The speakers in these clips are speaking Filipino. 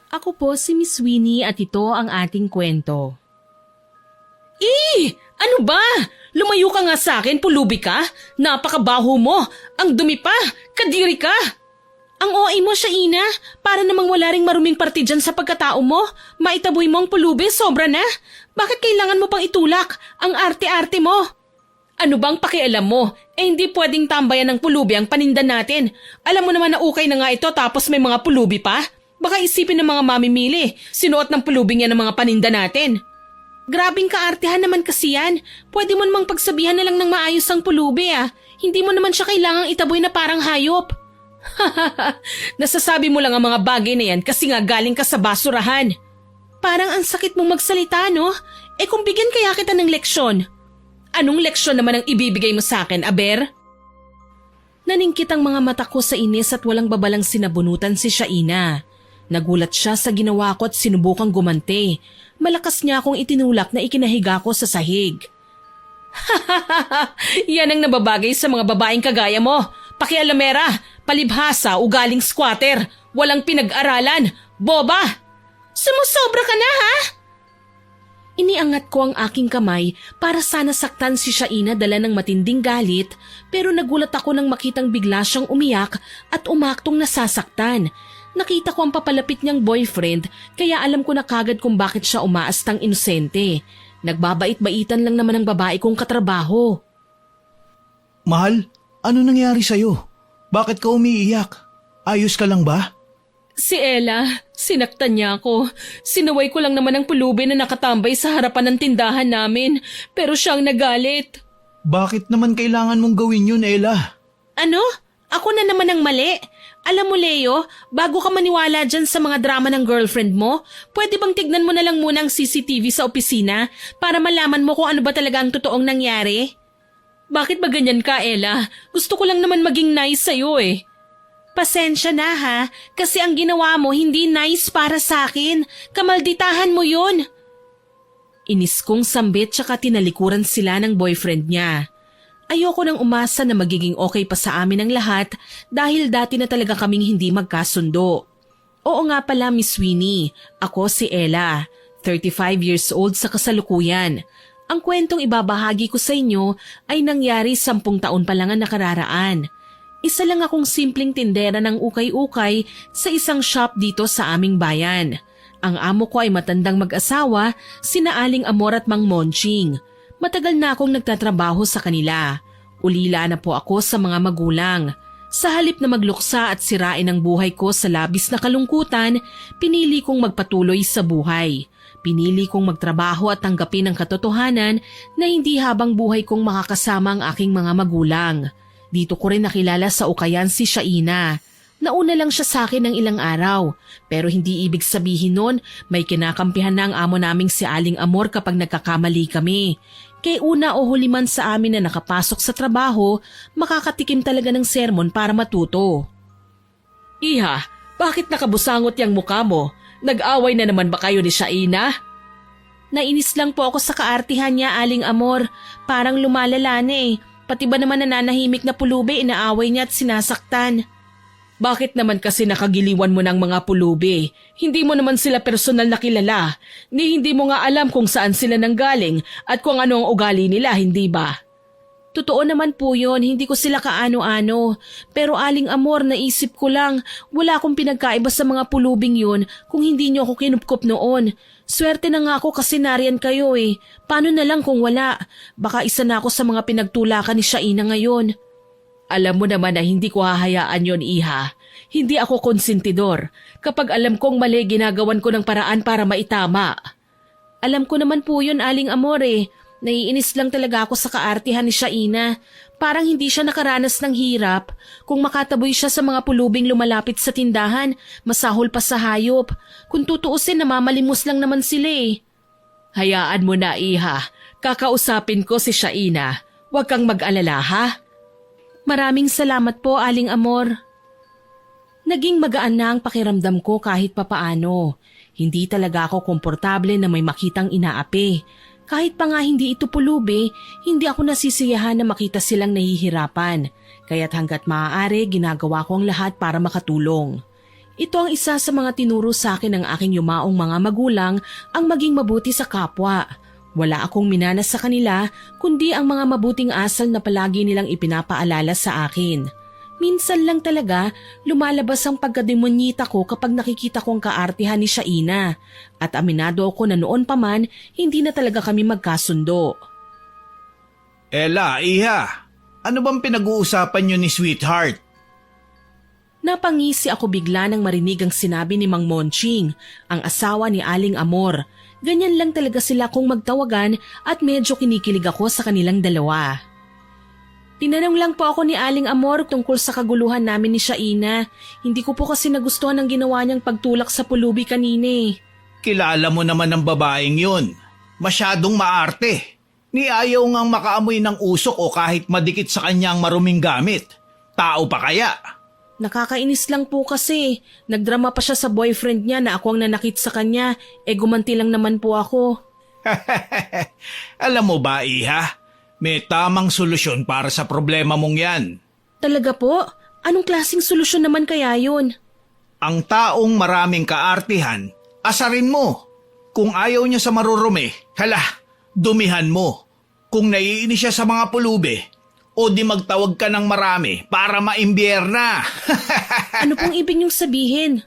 Ako po si Miss Winnie at ito ang ating kwento. Ano ba? Lumayo ka nga sa akin, pulubi ka. Napakabaho mo. Ang dumi pa. Kadiri ka. Ang OA mo, Shaina. Para namang wala ring maruming parte dyan sa pagkatao mo. Maitaboy mo ang pulubi, sobra na. Bakit kailangan mo pang itulak? Ang arte-arte mo. Ano bang pakialam mo? Hindi pwedeng tambayan ng pulubi ang paninda natin. Alam mo naman na ukay na nga ito tapos may mga pulubi pa. Baka isipin ng mga mamimili. Sinuot ng pulubing yan ng mga paninda natin. Grabing kaartehan naman kasi yan. Pwede mo namang pagsabihan na lang ng maayos ang pulubi Hindi mo naman siya kailangang itaboy na parang hayop. Nasasabi mo lang ang mga bagay na yan kasi nga galing ka sa basurahan. Parang ang sakit mong magsalita, no? Kung bigyan kaya kita ng leksyon. Anong leksyon naman ang ibibigay mo sa akin, Aber? Naningkit ang mga mata ko sa inis at walang babalang sinabunutan si Shaina. Nagulat siya sa ginawa ko at sinubukang gumante. Malakas niya akong itinulak na ikinahiga ko sa sahig. Yan ang nababagay sa mga babaeng kagaya mo. Pakialamera, palibhasa, ugaling squatter, walang pinag-aralan, boba. Sumusobra ka na, ha? Iniangat ko ang aking kamay para sana saktan si Shaina dala ng matinding galit, pero nagulat ako nang makitang bigla siyang umiyak at umaktong nasasaktan. Nakita ko ang papalapit niyang boyfriend kaya alam ko na kagad kung bakit siya umaastang inosente. Nagbabait-baitan lang naman ang babae kong katrabaho. Mahal, ano nangyari sa'yo? Bakit ka umiiyak? Ayos ka lang ba? Si Ella, sinaktan niya ako. Sinaway ko lang naman ang pulubi na nakatambay sa harapan ng tindahan namin, pero siyang nagalit. Bakit naman kailangan mong gawin yun, Ella? Ano? Ako na naman ang mali. Alam mo, Leo, bago ka maniwala dyan sa mga drama ng girlfriend mo, pwede bang tignan mo na lang muna ang CCTV sa opisina para malaman mo kung ano ba talaga ang totoong nangyari? Bakit ba ganyan ka, Ella? Gusto ko lang naman maging nice sa'yo Pasensya na ha, kasi ang ginawa mo hindi nice para sa akin. Kamalditahan mo yun. Inis kong sambit tsaka tinalikuran sila ng boyfriend niya. Ayoko nang umasa na magiging okay pa sa amin ang lahat dahil dati na talaga kaming hindi magkasundo. Oo nga pala, Miss Winnie. Ako si Ella, 35 years old sa kasalukuyan. Ang kwentong ibabahagi ko sa inyo ay nangyari 10 taon pa lang ang nakararaan. Isa lang akong simpleng tindera ng ukay-ukay sa isang shop dito sa aming bayan. Ang amo ko ay matandang mag-asawa, sina Aling Amor at Mang Monching. Matagal na akong nagtatrabaho sa kanila. Ulila na po ako sa mga magulang. Sa halip na magluksa at sirain ang buhay ko sa labis na kalungkutan, pinili kong magpatuloy sa buhay. Pinili kong magtrabaho at tanggapin ang katotohanan na hindi habang buhay kong makakasama ang aking mga magulang. Dito ko rin nakilala sa ukayan si Shaina. Nauna lang siya sa akin ng ilang araw, pero hindi ibig sabihin nun may kinakampihan na ang amo naming si Aling Amor kapag nagkakamali kami. Kaya una o huli man sa amin na nakapasok sa trabaho, makakatikim talaga ng sermon para matuto. Iha, bakit nakabusangot yang mukha mo? Nag-away na naman ba kayo ni Shaina? Nainis lang po ako sa kaartihan niya, Aling Amor. Parang lumalala na Pati ba naman nananahimik na pulubi inaaway niya at sinasaktan? Bakit naman kasi nakagiliwan mo ng mga pulubi? Hindi mo naman sila personal na kilala, ni hindi mo nga alam kung saan sila nanggaling at kung ano ang ugali nila, hindi ba? Totoo naman po yun, hindi ko sila kaano-ano. Pero Aling Amor, naisip ko lang, wala akong pinagkaiba sa mga pulubing yun kung hindi niyo ako kinupkop noon. Swerte na nga ako kasi nariyan kayo Paano na lang kung wala? Baka isa na ako sa mga pinagtulakan ni Shaina ngayon. Alam mo naman na hindi ko hahayaan yon, Iha. Hindi ako konsentidor. Kapag alam kong mali, ginagawan ko ng paraan para maitama. Alam ko naman po yun, Aling Amor Naiinis lang talaga ako sa kaartihan ni Shaina. Parang hindi siya nakaranas ng hirap. Kung makataboy siya sa mga pulubing lumalapit sa tindahan, masahol pa sa hayop. Kung tutuusin, namamalimos lang naman sila Hayaan mo na, Iha. Kakausapin ko si Shaina. Huwag kang mag-alala, ha? Maraming salamat po, Aling Amor. Naging magaan na ang pakiramdam ko kahit papaano. Hindi talaga ako komportable na may makitang inaapi. Kahit pa nga hindi ito pulubi, hindi ako nasisiyahan na makita silang nahihirapan. Kaya't hanggat maaari, ginagawa ko ang lahat para makatulong. Ito ang isa sa mga tinuro sa akin ng aking yumaong mga magulang, ang maging mabuti sa kapwa. Wala akong minanas sa kanila, kundi ang mga mabuting asal na palagi nilang ipinapaalala sa akin. Minsan lang talaga, lumalabas ang pagkademonyita ko kapag nakikita ko ang kaartihan ni Shaina. At aminado ako na noon pa man, hindi na talaga kami magkasundo. Ella, iha, ano bang pinag-uusapan niyo ni Sweetheart? Napangisi ako bigla nang marinig ang sinabi ni Mang Monching, ang asawa ni Aling Amor. Ganyan lang talaga sila kung magtawagan at medyo kinikilig ako sa kanilang dalawa. Tinanong lang po ako ni Aling Amor tungkol sa kaguluhan namin ni Shaina. Hindi ko po kasi nagustuhan ang ginawa niyang pagtulak sa pulubi kanina. Kilala mo naman ang babaeng yun. Masyadong maarte. Ni ayaw ngang makaamoy ng usok o kahit madikit sa kanyang maruming gamit. Tao pa kaya? Nakakainis lang po kasi. Nagdrama pa siya sa boyfriend niya na ako ang nanakit sa kanya. Gumanti lang naman po ako. Alam mo ba, iha? May tamang solusyon para sa problema mong yan. Talaga po? Anong klaseng solusyon naman kaya yun? Ang taong maraming kaartihan, asarin mo. Kung ayaw niya sa marurumi, dumihan mo. Kung naiinis siya sa mga pulubi, o di magtawag ka ng marami para maimbierna. Ano pong ibig niyong sabihin?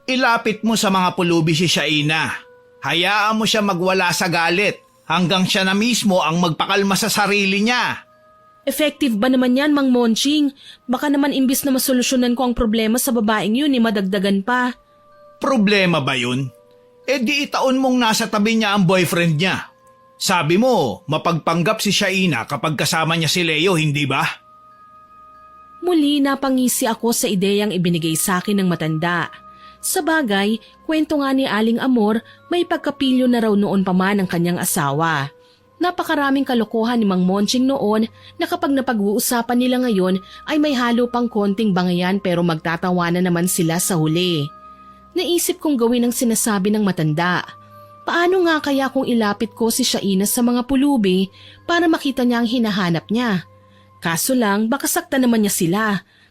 Ilapit mo sa mga pulubi si Shaina. Hayaan mo siya magwala sa galit hanggang siya na mismo ang magpakalma sa sarili niya. Effective ba naman yan, Mang Monching? Baka naman imbis na masolusyonan ko ang problema sa babaeng yun, madagdagan pa. Problema ba yun? Di itaon mong nasa tabi niya ang boyfriend niya. Sabi mo, mapagpanggap si Shaina kapag kasama niya si Leo, hindi ba? Muli napangisi ako sa ideyang ibinigay sa akin ng matanda. Sa bagay, kwento nga ni Aling Amor, may pagkapilyo na raw noon pa man ang kanyang asawa. Napakaraming kalokohan ni Mang Monching noon na kapag napag-uusapan nila ngayon ay may halo pang konting bangayan pero magtatawanan naman sila sa huli. Naisip kong gawin ang sinasabi ng matanda. Paano nga kaya kung ilapit ko si Shaina sa mga pulubi para makita niya ang hinahanap niya? Kaso lang, baka sakta naman niya sila.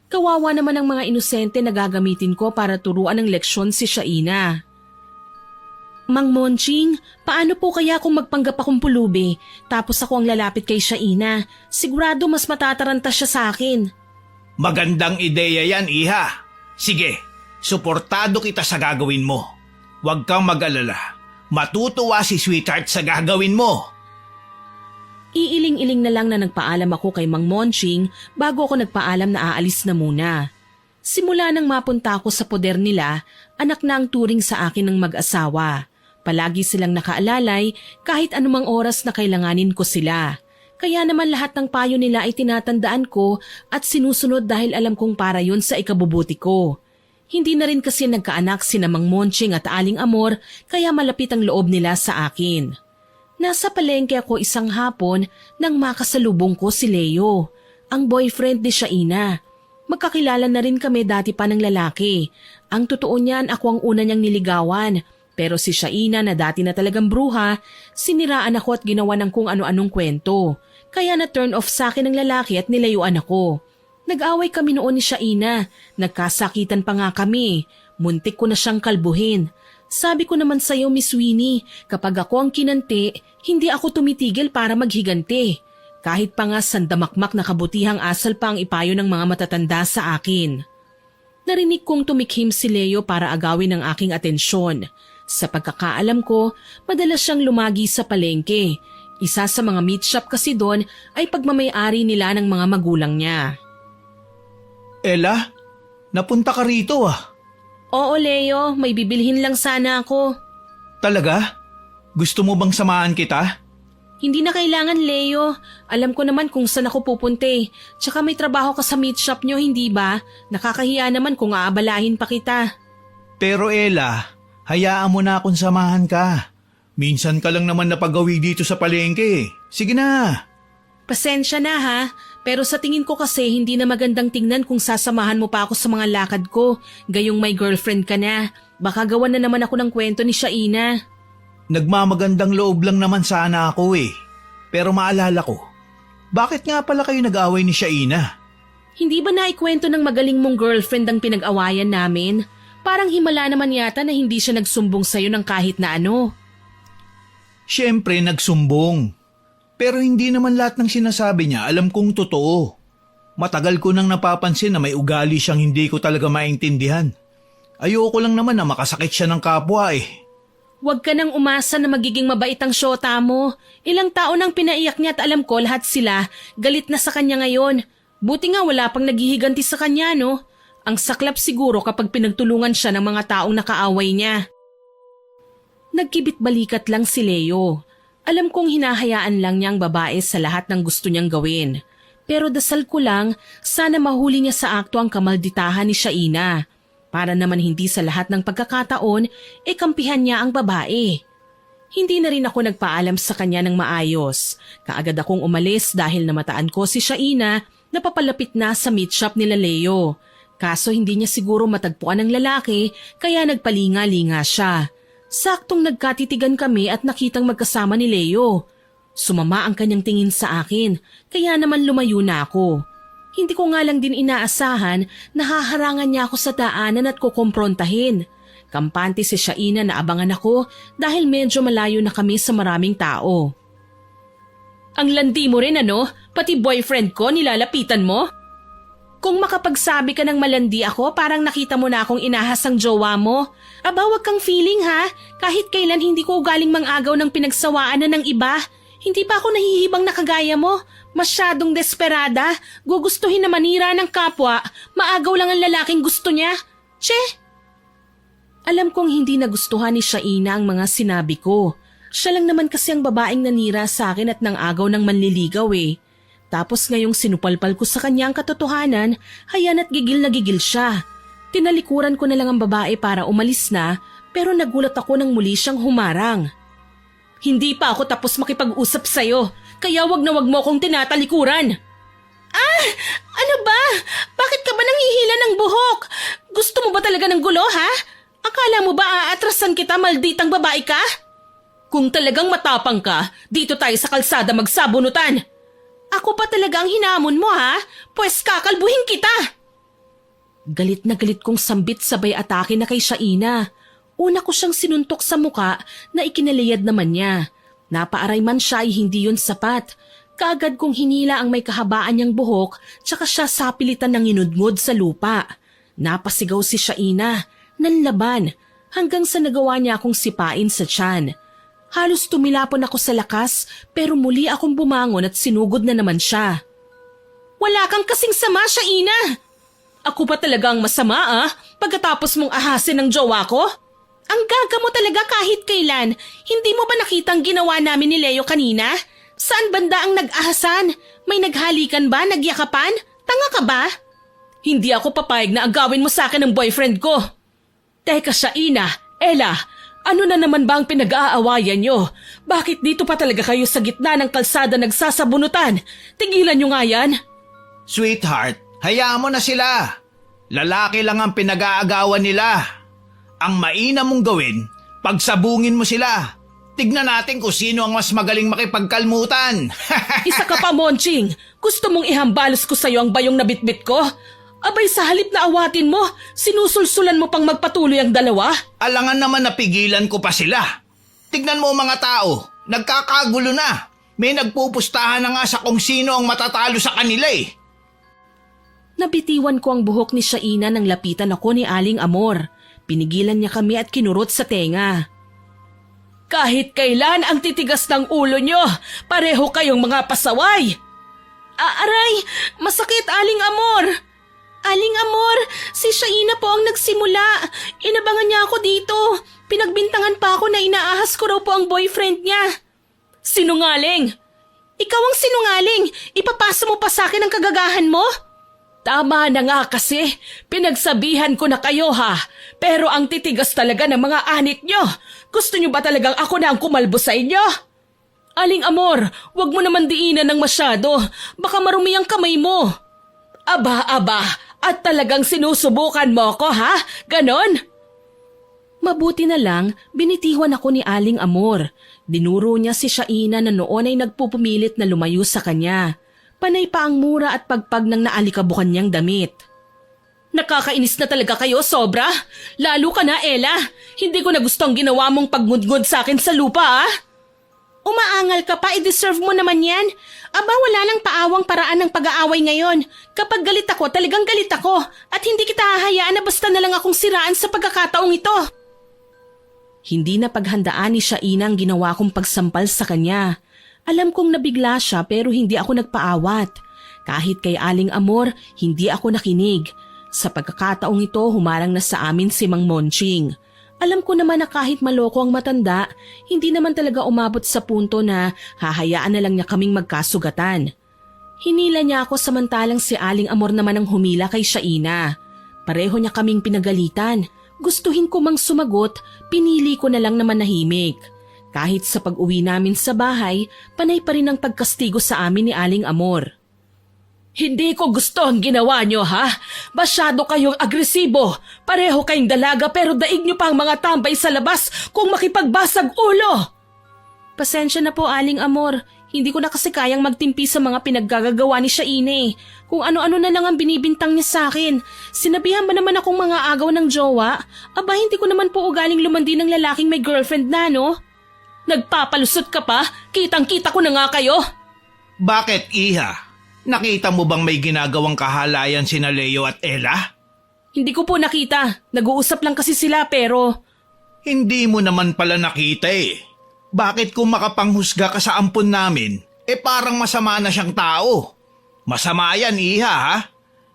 Kawawa naman ang mga inosente na gagamitin ko para turuan ng leksyon si Shaina. Mang Monching, paano po kaya kung magpanggap akong pulubi tapos ako ang lalapit kay Shaina? Sigurado mas matataranta siya sa akin. Magandang ideya yan, iha. Sige, suportado kita sa gagawin mo. Huwag kang mag-alala. Matutuwa si Sweetheart sa gagawin mo. Iiling-iling na lang na nagpaalam ako kay Mang Monching bago ako nagpaalam na aalis na muna. Simula nang mapunta ako sa poder nila, anak na ang turing sa akin ng mag-asawa. Palagi silang nakaalalay kahit anumang oras na kailanganin ko sila. Kaya naman lahat ng payo nila ay tinatandaan ko at sinusunod dahil alam kong para yun sa ikabubuti ko. Hindi na rin kasi nagkaanak sina Mang Monching at Aling Amor kaya malapit ang loob nila sa akin. Nasa palengke ako isang hapon nang makasalubong ko si Leo, ang boyfriend ni Shaina. Magkakilala na rin kami dati pa ng lalaki. Ang totoo niyan ako ang una niyang niligawan. Pero si Shaina na dati na talagang bruha, siniraan ako at ginawa ng kung ano-anong kwento. Kaya na turn off sa akin ng lalaki at nilayuan ako. Nag-away kami noon ni Shaina. Nagkasakitan pa nga kami. Muntik ko na siyang kalbuhin. Sabi ko naman sa'yo, Miss Winnie, kapag ako ang kinanti, hindi ako tumitigil para maghiganti. Kahit pa nga sandamakmak na kabutihang asal pa ang ipayo ng mga matatanda sa akin. Narinig kong tumikhim si Leo para agawin ang aking atensyon. Sa pagkakaalam ko, madalas siyang lumagi sa palengke. Isa sa mga meat shop kasi doon ay pagmamay-ari nila ng mga magulang niya. Ella, napunta ka rito ah. Oo, Leo, may bibilhin lang sana ako. Talaga? Gusto mo bang samahan kita? Hindi na kailangan, Leo. Alam ko naman kung saan ako pupunte. Tsaka may trabaho ka sa meat shop nyo, hindi ba? Nakakahiya naman kung aabalahin pa kita. Pero Ella, hayaan mo na akong samahan ka. Minsan ka lang naman napagawi dito sa palengke. Sige na. Pasensya na ha, pero sa tingin ko kasi hindi na magandang tingnan kung sasamahan mo pa ako sa mga lakad ko. Gayong may girlfriend ka na. Baka gawan na naman ako ng kwento ni Shaina. Nagmamagandang loob lang naman sana ako eh. Pero maalala ko, bakit nga pala kayo nag-away ni Shaina? Hindi ba naikwento ng magaling mong girlfriend ang pinag-awayan namin? Parang himala naman yata na hindi siya nagsumbong sa'yo ng kahit na ano. Siyempre nagsumbong. Pero hindi naman lahat ng sinasabi niya alam kong totoo. Matagal ko nang napapansin na may ugali siyang hindi ko talaga maintindihan. Ayoko lang naman na makasakit siya ng kapwa eh. Huwag ka nang umasa na magiging mabait ang syota mo. Ilang taon nang pinaiyak niya at alam ko lahat sila galit na sa kanya ngayon. Buti nga wala pang naghihiganti sa kanya, no? Ang saklap siguro kapag pinagtulungan siya ng mga taong nakaaway niya. Nagkibit-balikat lang si Leo. Alam kong hinahayaan lang niyang babae sa lahat ng gusto niyang gawin. Pero dasal ko lang, sana mahuli niya sa akto ang kamalditahan ni Shaina. Para naman hindi sa lahat ng pagkakataon, kampihan niya ang babae. Hindi na rin ako nagpaalam sa kanya ng maayos. Kaagad akong umalis dahil namataan ko si Shaina na papalapit na sa meat shop nila Leo. Kaso hindi niya siguro matagpuan ng lalaki kaya nagpalinga-linga siya. Saktong nagkatitigan kami at nakitang magkasama ni Leo. Sumama ang kanyang tingin sa akin, kaya naman lumayo na ako. Hindi ko nga lang din inaasahan na haharangan niya ako sa daanan at kukomprontahin. Kampante si Shaina na abangan ako dahil medyo malayo na kami sa maraming tao. Ang landi mo rin ano? Pati boyfriend ko nilalapitan mo? Kung makapagsabi ka ng malandi ako, parang nakita mo na akong inahas ang jowa mo. Aba, wag kang feeling ha. Kahit kailan hindi ko ugaling mangagaw ng pinagsawaan na ng iba. Hindi pa ako nahihibang na kagaya mo. Masyadong desperada. Gugustuhin na manira ng kapwa. Maagaw lang ang lalaking gusto niya. Che! Alam kong hindi nagustuhan ni Shaina ang mga sinabi ko. Siya lang naman kasi ang babaeng nanira sa akin at nang agaw ng manliligaw eh. Tapos ngayong sinupalpal ko sa kanya ang katotohanan, hayan at gigil na gigil siya. Tinalikuran ko na lang ang babae para umalis na, pero nagulat ako nang muli siyang humarang. Hindi pa ako tapos makipag-usap sa'yo, kaya wag na wag mo akong tinatalikuran. Ah! Ano ba? Bakit ka ba nanghihila ng buhok? Gusto mo ba talaga ng gulo, ha? Akala mo ba aatrasan kita, malditang babae ka? Kung talagang matapang ka, dito tayo sa kalsada magsabunutan. Ako pa talaga ang hinamon mo, ha? Pwes kakalbuhin kita. Galit na galit kong sambit sabay atake na kay Shaina. Una ko siyang sinuntok sa muka na ikinaliyad naman niya. Napaaray man siya ay hindi yun sapat. Kaagad kong hinila ang may kahabaan niyang buhok tsaka siya sapilitan ng inudngod sa lupa. Napasigaw si Shaina, nanlaban, hanggang sa nagawa niya akong sipain sa tiyan. Halos tumilapon ako sa lakas pero muli akong bumangon at sinugod na naman siya. Wala kang kasing sama, Shaina! Ako pa talaga ang masama pagkatapos mong ahasin ng jowa ko? Ang gaga mo talaga kahit kailan. Hindi mo ba nakitang ginawa namin ni Leo kanina? Saan banda ang nag-ahasan? May naghalikan ba? Nagyakapan? Tanga ka ba? Hindi ako papayag na agawin mo sa akin ng boyfriend ko. Teka Shaina, Ella, ano na naman ba ang pinag-aawayan nyo? Bakit dito pa talaga kayo sa gitna ng kalsada nagsasabunutan? Tigilan nyo nga yan. Sweetheart, hayaan mo na sila. Lalaki lang ang pinag-aagawan nila. Ang mainam mong gawin, pagsabungin mo sila. Tignan natin kung sino ang mas magaling makipagkalmutan. Isa ka pa, Monching. Gusto mong ihambalos ko sa'yo ang bayong nabitbit ko? Abay sa halip na awatin mo, sinusulsulan mo pang magpatuloy ang dalawa? Alangan naman napigilan ko pa sila. Tignan mo mga tao, nagkakagulo na. May nagpupustahan na nga sa kung sino ang matatalo sa kanila eh. Nabitiwan ko ang buhok ni Shaina nang lapitan ako ni Aling Amor. Pinigilan niya kami at kinurot sa tenga. Kahit kailan ang titigas ng ulo nyo, pareho kayong mga pasaway. Aray, masakit Aling Amor. Aling Amor, si Shaina po ang nagsimula. Inabangan niya ako dito. Pinagbintangan pa ako na inaahas ko raw po ang boyfriend niya. Sinungaling! Ikaw ang sinungaling! Ipapasa mo pa sa akin ang kagagahan mo? Tama na nga kasi, pinagsabihan ko na kayo ha, pero ang titigas talaga ng mga anit nyo. Gusto nyo ba talagang ako na ang kumalbo sa inyo? Aling Amor, wag mo naman diinan ng masyado, baka marumi ang kamay mo. Aba, at talagang sinusubukan mo ko ha? Ganon? Mabuti na lang, binitiwan ako ni Aling Amor. Dinuro niya si Shaina na noon ay nagpupumilit na lumayo sa kanya. Panay pa ang mura at pagpag ng naalikabukan niyang damit. Nakakainis na talaga kayo, sobra. Lalo ka na, Ella. Hindi ko na gusto ang ginawa mong pagngudngod sa akin sa lupa, ah. Umaangal ka pa, i-deserve mo naman yan. Aba, wala nang paawang paraan ng pag-aaway ngayon. Kapag galit ako, talagang galit ako. At hindi kita hahayaan na basta na lang akong siraan sa pagkakataong ito. Hindi na paghandaan ni Shaina ang ginawa kong pagsampal sa kanya. Alam kong nabigla siya pero hindi ako nagpaawat. Kahit kay Aling Amor, hindi ako nakinig. Sa pagkakataong ito, humarang na sa amin si Mang Monching. Alam ko naman na kahit maloko ang matanda, hindi naman talaga umabot sa punto na hahayaan na lang niya kaming magkasugatan. Hinila niya ako samantalang si Aling Amor naman ang humila kay Shaina. Pareho niya kaming pinagalitan. Gustuhin ko mang sumagot, pinili ko na lang na manahimik. Kahit sa pag-uwi namin sa bahay, panay pa rin ang pagkastigo sa amin ni Aling Amor. Hindi ko gusto ang ginawa nyo, ha? Masyado kayong agresibo. Pareho kayong dalaga pero daig nyo pa ang mga tambay sa labas kung makipagbasag ulo. Pasensya na po, Aling Amor. Hindi ko na kasi kayang magtimpi sa mga pinaggagawa ni Shaina. Kung ano-ano na lang ang binibintang niya sa akin. Sinabihan ba naman akong mga agaw ng jowa? Aba, hindi ko naman po ugaling lumandi ng lalaking may girlfriend na, no? Nagpapalusot ka pa? Kitang-kita ko na nga kayo. Bakit, Iha? Nakita mo bang may ginagawang kahalayan sina Leo at Ella? Hindi ko po nakita. Nag-uusap lang kasi sila pero... Hindi mo naman pala nakita eh. Bakit kung makapanghusga ka sa ampon namin, parang masama na siyang tao? Masama yan, Iha, ha?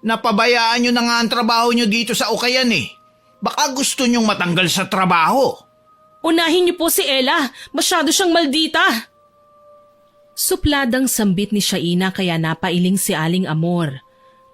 Napabayaan nyo na nga ang trabaho nyo dito sa Ukayan eh. Baka gusto nyong matanggal sa trabaho. Unahin niyo po si Ella. Masyado siyang maldita. Supladang sambit ni Shaina kaya napailing si Aling Amor.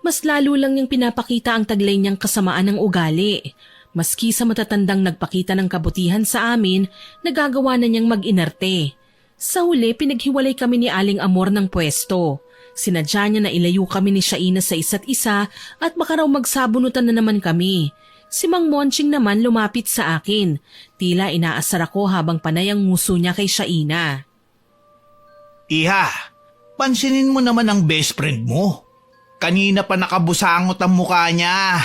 Mas lalo lang niyang pinapakita ang taglay niyang kasamaan ng ugali. Maski sa matatandang nagpakita ng kabutihan sa amin, nagagawa na niyang mag-inarte. Sa huli, pinaghiwalay kami ni Aling Amor ng pwesto. Sinadya niya na ilayo kami ni Shaina sa isa't isa at baka raw magsabunutan na naman kami. Si Mang Monching naman lumapit sa akin. Tila inaasar ako habang panay ang nguso niya kay Shaina. Iha, pansinin mo naman ang best friend mo. Kanina pa nakabusangot ang mukha niya.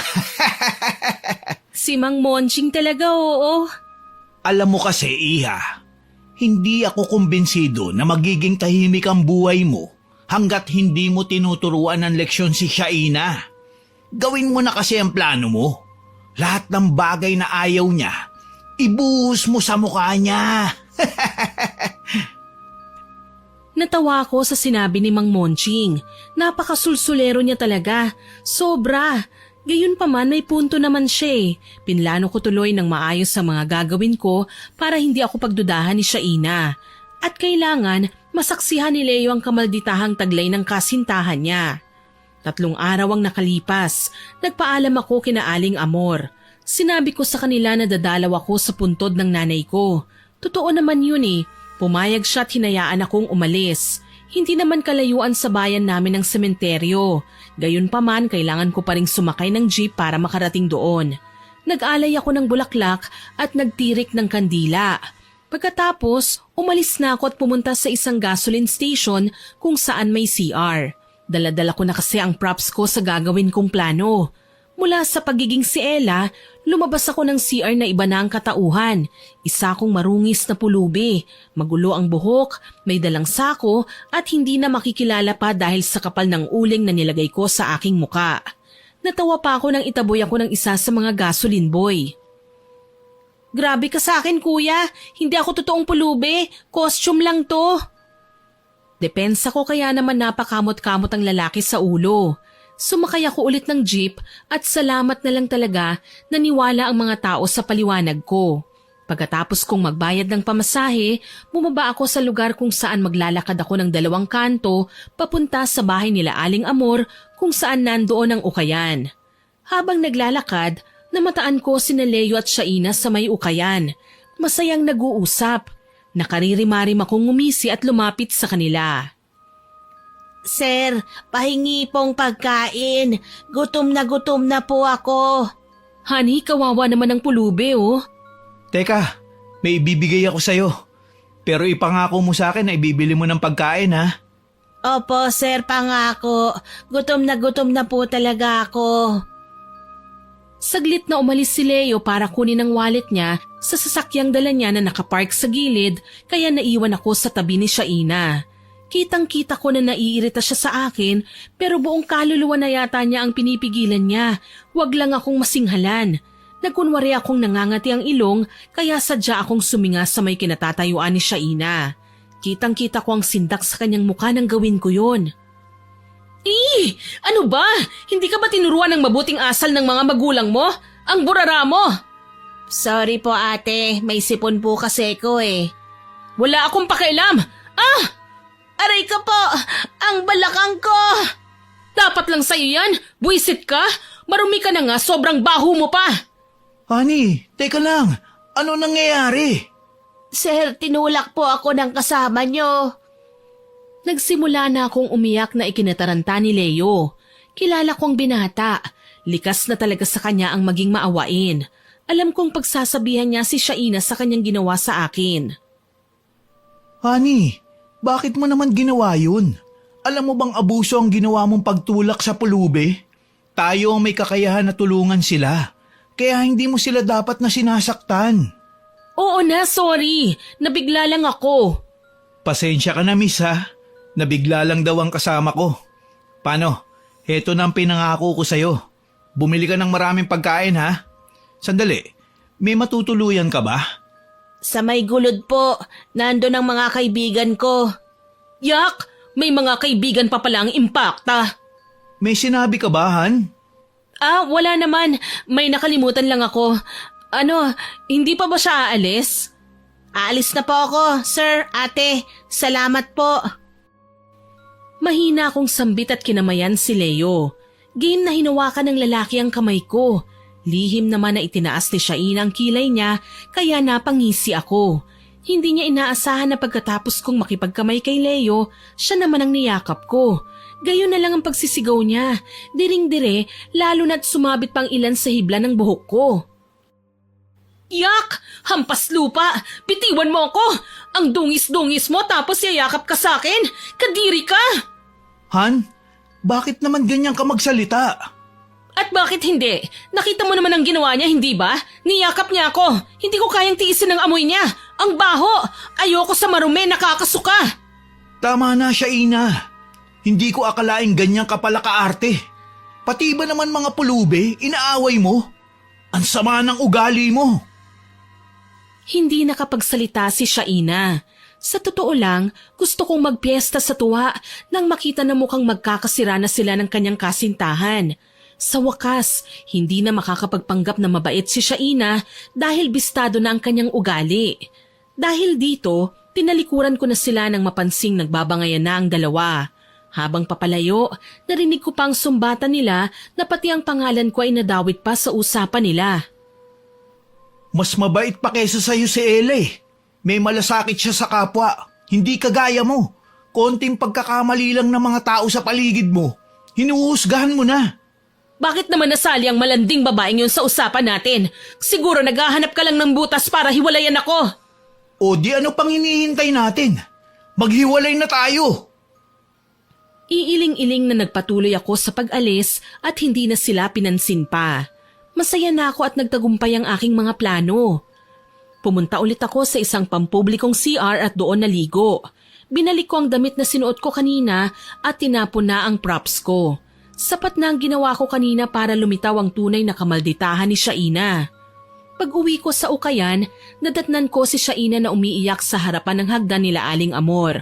Si Mang Monching talaga, oo. Alam mo kasi, Iha, hindi ako kumbinsido na magiging tahimik ang buhay mo hanggat hindi mo tinuturuan ng leksyon si Shaina. Gawin mo na kasi ang plano mo. Lahat ng bagay na ayaw niya, ibuhos mo sa mukha niya. Natawa ako sa sinabi ni Mang Monching. Napakasulsulero niya talaga. Sobra. Gayunpaman may punto naman siya eh. Pinlano ko tuloy ng maayos ang mga gagawin ko para hindi ako pagdudahan ni Shaina. At kailangan masaksihan ni Leo ang kamalditahang taglay ng kasintahan niya. 3 araw ang nakalipas. Nagpaalam ako kina Aling Amor. Sinabi ko sa kanila na dadalaw ako sa puntod ng nanay ko. Totoo naman yun eh. Pumayag siya at hinayaan akong umalis. Hindi naman kalayuan sa bayan namin ng sementeryo. Gayunpaman, kailangan ko pa ring sumakay ng jeep para makarating doon. Nag-alay ako ng bulaklak at nagtirik ng kandila. Pagkatapos, umalis na ako at pumunta sa isang gasoline station kung saan may CR. Dala-dala ko na kasi ang props ko sa gagawin kong plano. Mula sa pagiging si Ella, lumabas ako ng CR na iba na ang katauhan. Isa akong marungis na pulubi, magulo ang buhok, may dalang sako at hindi na makikilala pa dahil sa kapal ng uling na nilagay ko sa aking muka. Natawa pa ako nang itaboy ako ng isa sa mga gasoline boy. Grabe ka sa akin, kuya. Hindi ako totoong pulubi. Costume lang to. Depensa ko kaya naman napakamot-kamot ang lalaki sa ulo. Sumakay ako ulit ng jeep at salamat na lang talaga naniwala ang mga tao sa paliwanag ko. Pagkatapos kong magbayad ng pamasahe, bumaba ako sa lugar kung saan maglalakad ako ng 2 kanto papunta sa bahay nila Aling Amor kung saan nandoon ang Ukayan. Habang naglalakad, namataan ko sina Leo at Shaina sa may Ukayan. Masayang nag-uusap. Nakaririmarim akong ngumisi at lumapit sa kanila. Sir, pahingi pong pagkain. Gutom na po ako. Honey, kawawa naman ang pulubi, oh. Teka, may ibibigay ako sa'yo. Pero ipangako mo sa akin na ibibili mo ng pagkain, ha? Opo, sir, pangako. Gutom na po talaga ako. Saglit na umalis si Leo para kunin ang wallet niya sa sasakyang dala niya na nakapark sa gilid kaya naiwan ako sa tabi ni Shaina. Kitang-kita ko na naiirita siya sa akin pero buong kaluluwa na yata niya ang pinipigilan niya. Wag lang akong masinghalan. Nagkunwari akong nangangati ang ilong kaya sadya akong suminga sa may kinatatayuan ni Shaina. Kitang-kita ko ang sindak sa kanyang mukha nang gawin ko yon. Ano ba? Hindi ka ba tinuruan ng mabuting asal ng mga magulang mo? Ang burara mo! Sorry po ate, may sipon po kasi ko eh. Wala akong pakialam! Aray ka po! Ang balakang ko! Dapat lang sa'yo yan! Buisit ka! Marumi ka na nga, sobrang baho mo pa! Honey, teka lang. Ano nangyayari? Sir, tinulak po ako ng kasama nyo. Nagsimula na akong umiyak na ikinataranta ni Leo. Kilala kong binata. Likas na talaga sa kanya ang maging maawain. Alam kong pagsasabihan niya si Shaina sa kanyang ginawa sa akin. Honey, bakit mo naman ginawa yun? Alam mo bang abuso ang ginawa mong pagtulak sa pulube? Tayo ang may kakayahan na tulungan sila. Kaya hindi mo sila dapat na sinasaktan. Oo na, sorry. Nabigla lang ako. Pasensya ka na, miss ha. Nabigla lang daw ang kasama ko. Paano? Heto na ang pinangako ko sa'yo. Bumili ka ng maraming pagkain ha. Sandali, may matutuluyan ka ba? Sa may gulod po, nandun ang mga kaibigan ko. Yak! May mga kaibigan pa pala ang impakta. May sinabi ka ba, Han? Wala naman. May nakalimutan lang ako. Hindi pa ba siya aalis? Aalis na po ako, sir, ate. Salamat po. Mahina akong sambit at kinamayan si Leo. Game na hinawakan ng lalaki ang kamay ko. Lihim naman na itinaas ni Shaina ang kilay niya kaya napangisi ako. Hindi niya inaasahan na pagkatapos kong makipagkamay kay Leo, siya naman ang niyakap ko. Gayon na lang ang pagsisigaw niya. Diring-dire, lalo na't sumabit pang ilan sa hibla ng buhok ko. Yak! Hampas lupa! Bitiwan mo ako! Ang dungis-dungis mo tapos yayakap ka sa akin! Kadiri ka! Han, bakit naman ganyan ka magsalita? At bakit hindi? Nakita mo naman ang ginawa niya, hindi ba? Niyakap niya ako. Hindi ko kayang tiisin ang amoy niya. Ang baho! Ayoko sa marumi, nakakasuka! Tama na, Shaina. Hindi ko akalaing ganyan ka pala kaarte. Pati ba naman mga pulube, inaaway mo? Ang sama ng ugali mo. Hindi nakapagsalita si Shaina. Sa totoo lang, gusto kong magpiesta sa tuwa nang makita na mukhang magkakasira na sila ng kanyang kasintahan. Sa wakas, hindi na makakapagpanggap na mabait si Shaina dahil bistado na ang kanyang ugali. Dahil dito, tinalikuran ko na sila nang mapansing nagbabangayan na ang dalawa. Habang papalayo, narinig ko pang sumbatan nila na pati ang pangalan ko ay nadawit pa sa usapan nila. Mas mabait pa kesa sa'yo si Ella eh. May malasakit siya sa kapwa. Hindi kagaya mo. Konting pagkakamali lang ng mga tao sa paligid mo. Hinuhusgahan mo na. Bakit naman nasali ang malanding babaeng yun sa usapan natin? Siguro naghahanap ka lang ng butas para hiwalayan ako. O di ano pang hinihintay natin? Maghiwalay na tayo. Iiling-iling na nagpatuloy ako sa pag-alis at hindi na sila pinansin pa. Masaya na ako at nagtagumpay ang aking mga plano. Pumunta ulit ako sa isang pampublikong CR at doon naligo. Binalik ko ang damit na sinuot ko kanina at tinapon na ang props ko. Sapat na ang ginawa ko kanina para lumitaw ang tunay na kamalditahan ni Shaina. Pag-uwi ko sa ukayan, nadatnan ko si Shaina na umiiyak sa harapan ng hagdan nila Aling Amor.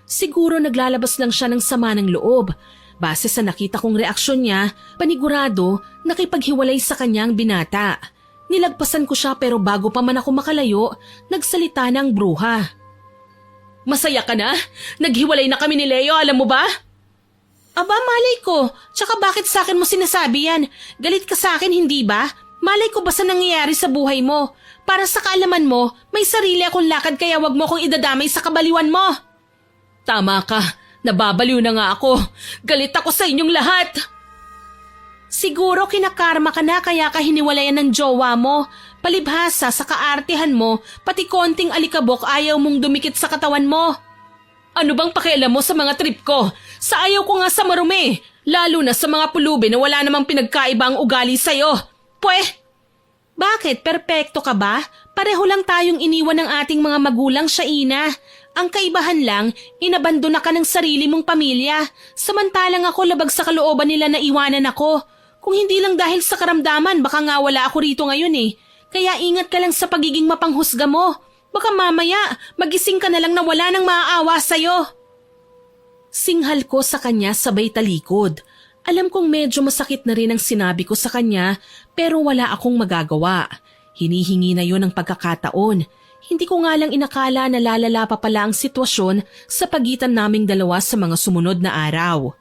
Siguro naglalabas lang siya ng sama ng loob. Base sa nakita kong reaksyon niya, panigurado nakipaghiwalay sa kanyang binata. Nilagpasan ko siya pero bago pa man ako makalayo, nagsalita ng bruha. Masaya ka na? Naghiwalay na kami ni Leo, alam mo ba? Aba, malay ko. Tsaka bakit sa akin mo sinasabi yan? Galit ka sa akin, hindi ba? Malay ko ba sa nangyayari sa buhay mo? Para sa kaalaman mo, may sarili akong lakad kaya wag mo kong idadamay sa kabaliwan mo. Tama ka. Nababaliw na nga ako. Galit ako sa inyong lahat. Siguro kinakarma ka na kaya ka hiniwalayan ng jowa mo. Palibhasa sa kaartihan mo, pati konting alikabok ayaw mong dumikit sa katawan mo. Ano bang pakialam mo sa mga trip ko? Sa ayaw ko nga sa marumi. Lalo na sa mga pulubi na wala namang pinagkaiba ang ugali sa'yo. Bakit? Perpekto ka ba? Pareho lang tayong iniwan ng ating mga magulang, Shaina. Ang kaibahan lang, inabandona ka ng sarili mong pamilya. Samantalang ako labag sa kalooban nila na iwanan ako. Kung hindi lang dahil sa karamdaman, baka nga wala ako rito ngayon eh. Kaya ingat ka lang sa pagiging mapanghusga mo. Baka mamaya, magising ka na lang na wala nang maaawa sa'yo. Singhal ko sa kanya sabay talikod. Alam kong medyo masakit na rin ang sinabi ko sa kanya pero wala akong magagawa. Hinihingi na yon ng pagkakataon. Hindi ko nga lang inakala na lalala pa pala ang sitwasyon sa pagitan naming dalawa sa mga sumunod na araw.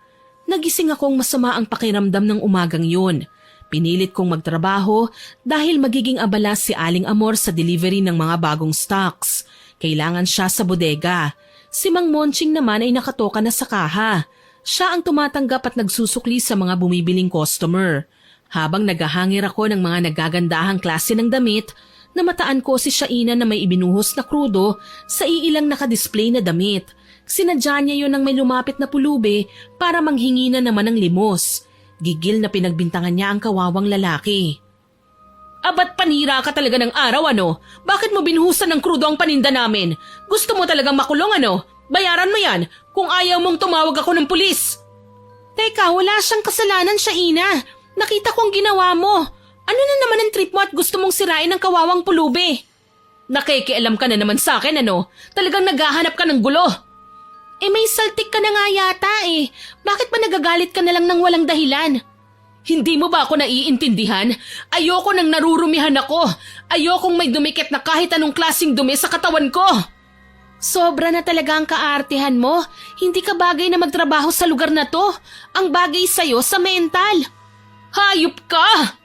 Nagising akong masama ang pakiramdam ng umagang yun. Pinilit kong magtrabaho dahil magiging abala si Aling Amor sa delivery ng mga bagong stocks. Kailangan siya sa bodega. Si Mang Monching naman ay nakatoka na sa kaha. Siya ang tumatanggap at nagsusukli sa mga bumibiling customer. Habang naghahangir ako ng mga nagagandahang klase ng damit, namataan ko si Shaina na may ibinuhos na krudo sa iilang nakadisplay na damit. Sinadya niya yon ng may lumapit na pulubi para manghingi na naman ng limos. Gigil na pinagbintangan niya ang kawawang lalaki. Abat panira ka talaga ng araw ano? Bakit mo binuhusan ng krudo ang paninda namin? Gusto mo talagang makulong ano? Bayaran mo yan kung ayaw mong tumawag ako ng pulis. Teka, wala siyang kasalanan, Shaina. Nakita ko ang ginawa mo. Ano na naman ang trip mo at gusto mong sirain ng kawawang pulubi? Nakikialam ka na naman sa akin ano? Talagang naghahanap ka ng gulo. May saltik ka na nga yata eh. Bakit ba nagagalit ka na lang ng walang dahilan? Hindi mo ba ako naiintindihan? Ayoko nang narurumihan ako. Ayokong may dumikit na kahit anong klaseng dumi sa katawan ko. Sobra na talaga ang kaartehan mo. Hindi ka bagay na magtrabaho sa lugar na to. Ang bagay sa'yo sa mental. Hayop ka!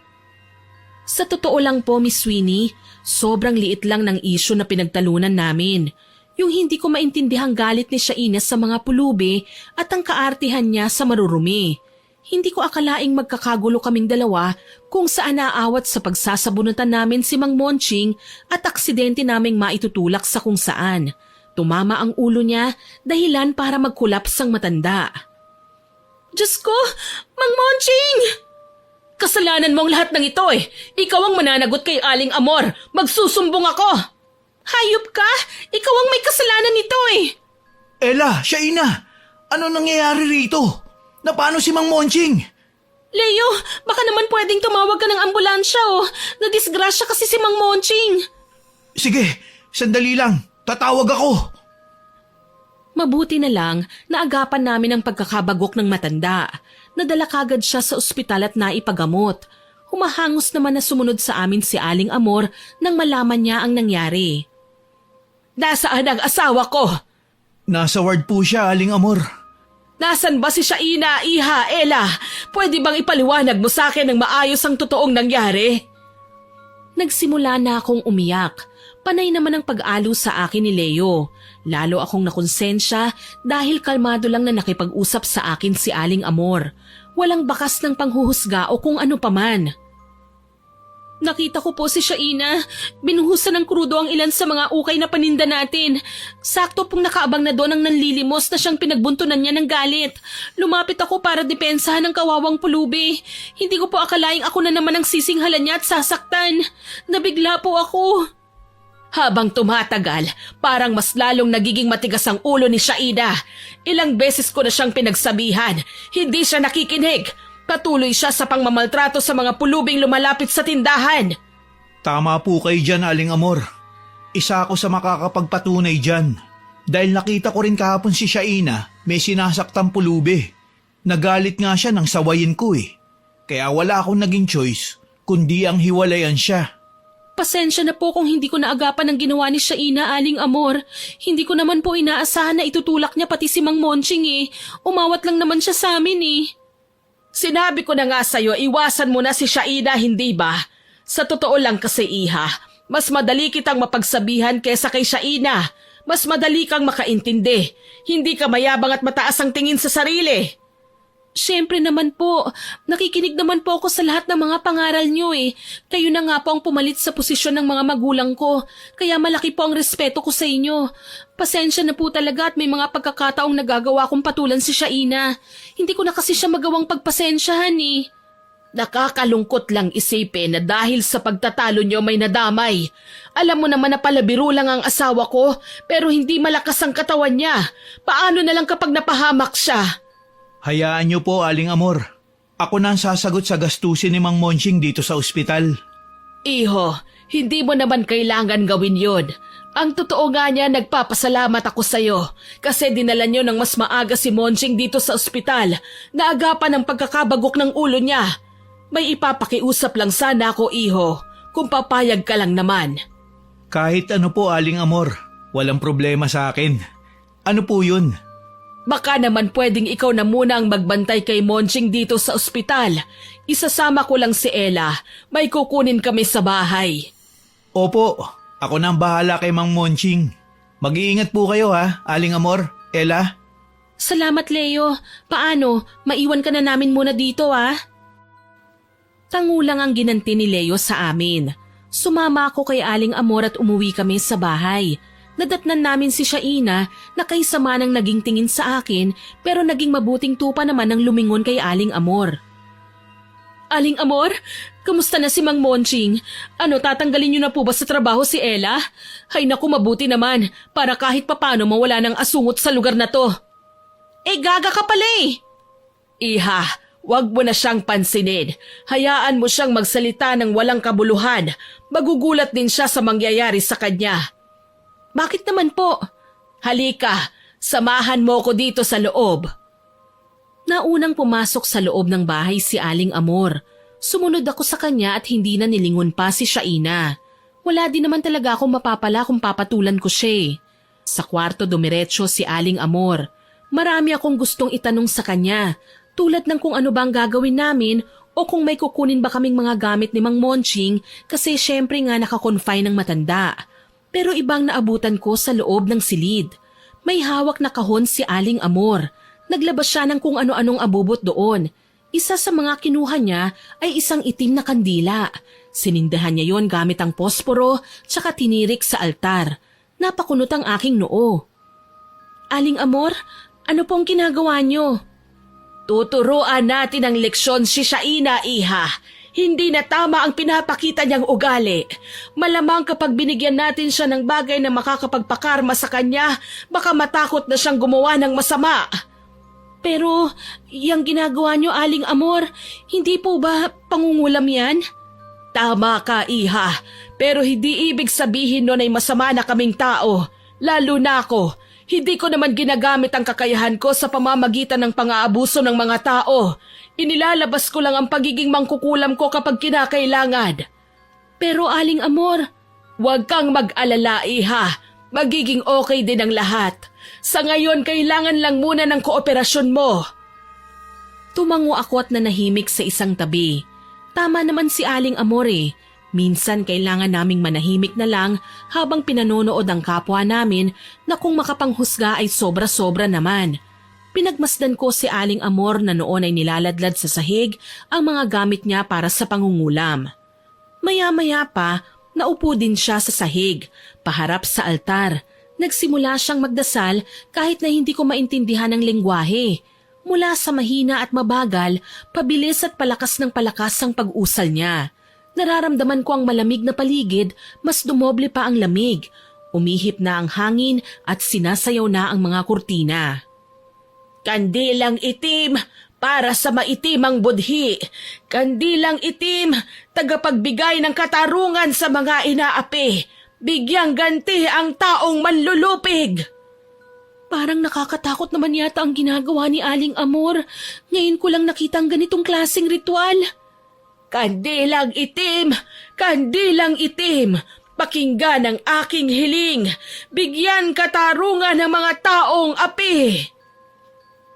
Sa totoo lang po, Miss Sweeney, sobrang liit lang ng isyu na pinagtalunan namin. Yung hindi ko maintindihang galit ni Shaina sa mga pulubi at ang kaartehan niya sa marurumi. Hindi ko akalaing magkakagulo kaming dalawa kung saan naawat sa pagsasabunutan namin si Mang Monching at aksidente naming maitutulak sa kung saan. Tumama ang ulo niya, dahilan para magkulaps ang matanda. Diyos ko! Mang Monching! Kasalanan mo ang lahat ng ito eh. Ikaw ang mananagot kay Aling Amor. Magsusumbong ako. Hayop ka! Ikaw ang may kasalanan nito eh. Ella, Shaina, ano nangyayari rito? Na paano si Mang Monching? Leo, baka naman pwedeng tumawag ka ng ambulansya oh. Nadisgrasya kasi si Mang Monching. Sige, sandali lang. Tatawag ako. Mabuti na lang na agapan namin ang pagkakabagok ng matanda. Nadala kagad siya sa ospital at naipagamot. Humahangos naman na sumunod sa amin si Aling Amor nang malaman niya ang nangyari. Nasaan ang asawa ko? Nasa ward po siya, Aling Amor. Nasaan ba si Shaina, Iha, Ella? Pwede bang ipaliwanag mo sa akin ng maayos ang totoong nangyari? Nagsimula na akong umiyak. Panay naman ang pag-alo sa akin ni Leo. Lalo akong nakonsensya dahil kalmado lang na nakipag-usap sa akin si Aling Amor. Walang bakas ng panghuhusga o kung ano paman. Nakita ko po si Shaina. Binuhusan ng krudo ang ilan sa mga ukay na paninda natin. Sakto pong nakaabang na doon ang nanlilimos na siyang pinagbuntunan niya ng galit. Lumapit ako para depensahan ng kawawang pulubi. Hindi ko po akalaing ako na naman ang sisinghalan niya at sasaktan. Nabigla po ako. Habang tumatagal, parang mas lalong nagiging matigas ang ulo ni Shaina. Ilang beses ko na siyang pinagsabihan. Hindi siya nakikinig. Patuloy siya sa pangmamaltrato sa mga pulubing lumalapit sa tindahan. Tama po kayo dyan, Aling Amor. Isa ako sa makakapagpatunay dyan. Dahil nakita ko rin kahapon si Shaina may sinasaktang pulubi. Nagalit nga siya nang sawayin ko eh. Kaya wala akong naging choice kundi ang hiwalayan siya. Pasensya na po kung hindi ko naagapan ang ginawa ni Shaina, Aling Amor. Hindi ko naman po inaasahan na itutulak niya pati si Mang Monching eh. Umawat lang naman siya sa amin eh. Sinabi ko na nga sa'yo, iwasan mo na si Shaina, hindi ba? Sa totoo lang kasi, Iha, mas madali kitang mapagsabihan kesa kay Shaina. Mas madali kang makaintindi. Hindi ka mayabang at mataas ang tingin sa sarili. Siyempre naman po, nakikinig naman po ako sa lahat ng mga pangaral niyo eh. Kayo na nga po ang pumalit sa posisyon ng mga magulang ko, kaya malaki po ang respeto ko sa inyo. Pasensya na po talaga at may mga pagkakataong nagagawa kong patulan si Shaina. Hindi ko na kasi siya magawang pagpasensyahan eh. Nakakalungkot lang isipin na dahil sa pagtatalo nyo may nadamay. Alam mo naman na palabiro lang ang asawa ko pero hindi malakas ang katawan niya. Paano na lang kapag napahamak siya? Hayaan niyo po, Aling Amor. Ako na ang sasagot sa gastusin ni Mang Monching dito sa ospital. Iho, hindi mo naman kailangan gawin yun. Ang totoo nga niya, nagpapasalamat ako sa'yo kasi dinala niyo ng mas maaga si Monching dito sa ospital na agapan ng pagkakabagok ng ulo niya. May ipapakiusap lang sana ako, Iho, kung papayag ka lang naman. Kahit ano po, Aling Amor. Walang problema sa akin. Ano po yun? Baka naman pwedeng ikaw na muna ang magbantay kay Monching dito sa ospital. Isasama ko lang si Ella. May kukunin kami sa bahay. Opo, ako na ang bahala kay Mang Monching. Mag-iingat po kayo ha, Aling Amor, Ella. Salamat, Leo. Paano? Maiwan ka na namin muna dito, ah? Tangulang ang ginanti ni Leo sa amin. Sumama ako kay Aling Amor at umuwi kami sa bahay. Nadatnan namin si Shaina na kay sama ng naging tingin sa akin pero naging mabuting tupa naman ng lumingon kay Aling Amor. Aling Amor, kamusta na si Mang Monching? Ano, tatanggalin niyo na po ba sa trabaho si Ella? Hay naku, mabuti naman para kahit papano mawala ng asungot sa lugar na to. Gaga ka pala eh. Iha, wag mo na siyang pansinin. Hayaan mo siyang magsalita ng walang kabuluhan. Magugulat din siya sa mangyayari sa kanya. Bakit naman po? Halika, samahan mo ko dito sa loob. Naunang pumasok sa loob ng bahay si Aling Amor. Sumunod ako sa kanya at hindi na nilingon pa si Shaina. Wala din naman talaga akong mapapala kung papatulan ko siya. Sa kwarto dumiretso si Aling Amor. Marami akong gustong itanong sa kanya. Tulad ng kung ano ba ang gagawin namin o kung may kukunin ba kaming mga gamit ni Mang Monching kasi syempre nga nakakonfine ng matanda. Pero ibang naabutan ko sa loob ng silid. May hawak na kahon si Aling Amor. Naglabas siya ng kung ano-anong abubot doon. Isa sa mga kinuha niya ay isang itim na kandila. Sinindahan niya yon gamit ang posporo tsaka tinirik sa altar. Napakunot ang aking noo. Aling Amor, ano pong ginagawa niyo? Tuturuan natin ang leksyon si Shaina, Iha. Hindi na tama ang pinapakita niyang ugali. Malamang kapag binigyan natin siya ng bagay na makakapagpakarma sa kanya, baka matakot na siyang gumawa ng masama. Pero, yung ginagawa niyo, Aling Amor, hindi po ba pangungulam yan? Tama ka, Iha. Pero hindi ibig sabihin nun ay masama na kaming tao. Lalo na ako. Hindi ko naman ginagamit ang kakayahan ko sa pamamagitan ng pang-aabuso ng mga tao. Inilalabas ko lang ang pagiging mangkukulam ko kapag kinakailangan. Pero Aling Amor, huwag kang mag-alala, Iha. Magiging okay din ang lahat. Sa ngayon, kailangan lang muna ng kooperasyon mo. Tumango ako at nanahimik sa isang tabi. Tama naman si Aling Amor eh. Minsan kailangan naming manahimik na lang habang pinanonood ang kapwa namin na kung makapanghusga ay sobra-sobra naman. Pinagmasdan ko si Aling Amor na noon ay nilaladlad sa sahig ang mga gamit niya para sa pangungulam. Maya-maya pa, naupo din siya sa sahig, paharap sa altar. Nagsimula siyang magdasal kahit na hindi ko maintindihan ang lengguwahe. Mula sa mahina at mabagal, pabilis at palakas ng palakas ang pag-usal niya. Nararamdaman ko ang malamig na paligid, mas dumoble pa ang lamig. Umihip na ang hangin at sinasayaw na ang mga kurtina. Kandilang itim para sa maitimang budhi. Kandilang itim, tagapagbigay ng katarungan sa mga inaapi. Bigyang ganti ang taong manlulupig. Parang nakakatakot naman yata ang ginagawa ni Aling Amor. Ngayon ko lang nakita ang ganitong klaseng ritual. Kandilang itim! Kandilang itim! Pakinggan ang aking hiling! Bigyan katarungan ng mga taong api!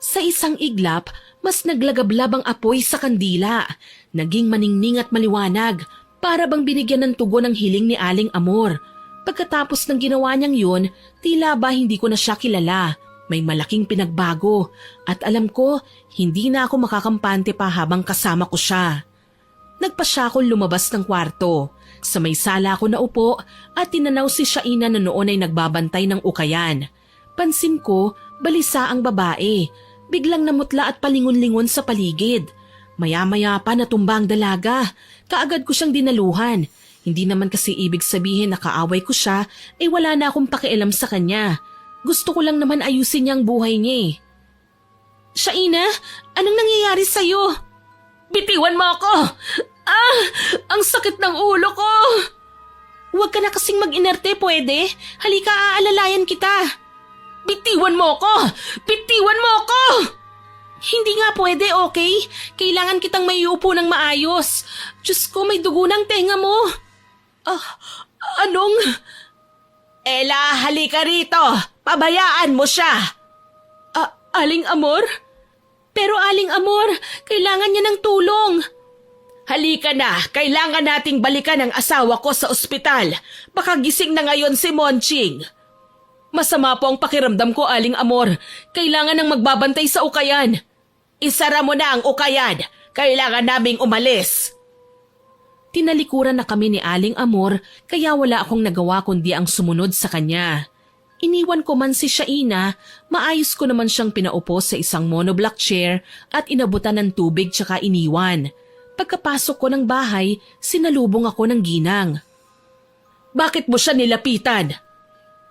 Sa isang iglap, mas naglagablab ang apoy sa kandila. Naging maningning at maliwanag, para bang binigyan ng tugon ang hiling ni Aling Amor. Pagkatapos ng ginawa niyang yun, tila ba hindi ko na siya kilala. May malaking pinagbago at alam ko, hindi na ako makakampante pa habang kasama ko siya. Nagpasya akong lumabas ng kwarto. Sa may sala ako naupo at tinanaw si Shaina na noon ay nagbabantay ng ukayan. Pansin ko, balisa ang babae. Biglang namutla at palingon-lingon sa paligid. Maya-maya pa natumba ang dalaga. Kaagad ko siyang dinaluhan. Hindi naman kasi ibig sabihin na kaaway ko siya, wala na akong pakialam sa kanya. Gusto ko lang naman ayusin niya ang buhay niya eh. Shaina, anong nangyayari sa'yo? Bitiwan mo ako! Ah! Ang sakit ng ulo ko! Huwag ka na kasing mag-inerte, pwede? Halika, aalalayan kita. Bitiwan mo ako! Bitiwan mo ako! Hindi nga pwede, okay? Kailangan kitang maiupo ng maayos. Diyos ko, may dugo ng tenga mo. Anong? Ella, halika rito. Pabayaan mo siya. Aling Amor? Pero Aling Amor, kailangan niya ng tulong. Halika na, kailangan nating balikan ang asawa ko sa ospital. Baka gising na ngayon si Monching. Masama po ang pakiramdam ko, Aling Amor. Kailangan nang magbabantay sa ukayan. Isara mo na ang ukayan. Kailangan naming umalis. Tinalikuran na kami ni Aling Amor kaya wala akong nagawa kundi ang sumunod sa kanya. Iniwan ko man si Shaina, maayos ko naman siyang pinaupo sa isang monoblock chair at inabutan ng tubig tsaka iniwan. Pagkapasok ko ng bahay, sinalubong ako ng ginang. Bakit mo siya nilapitan?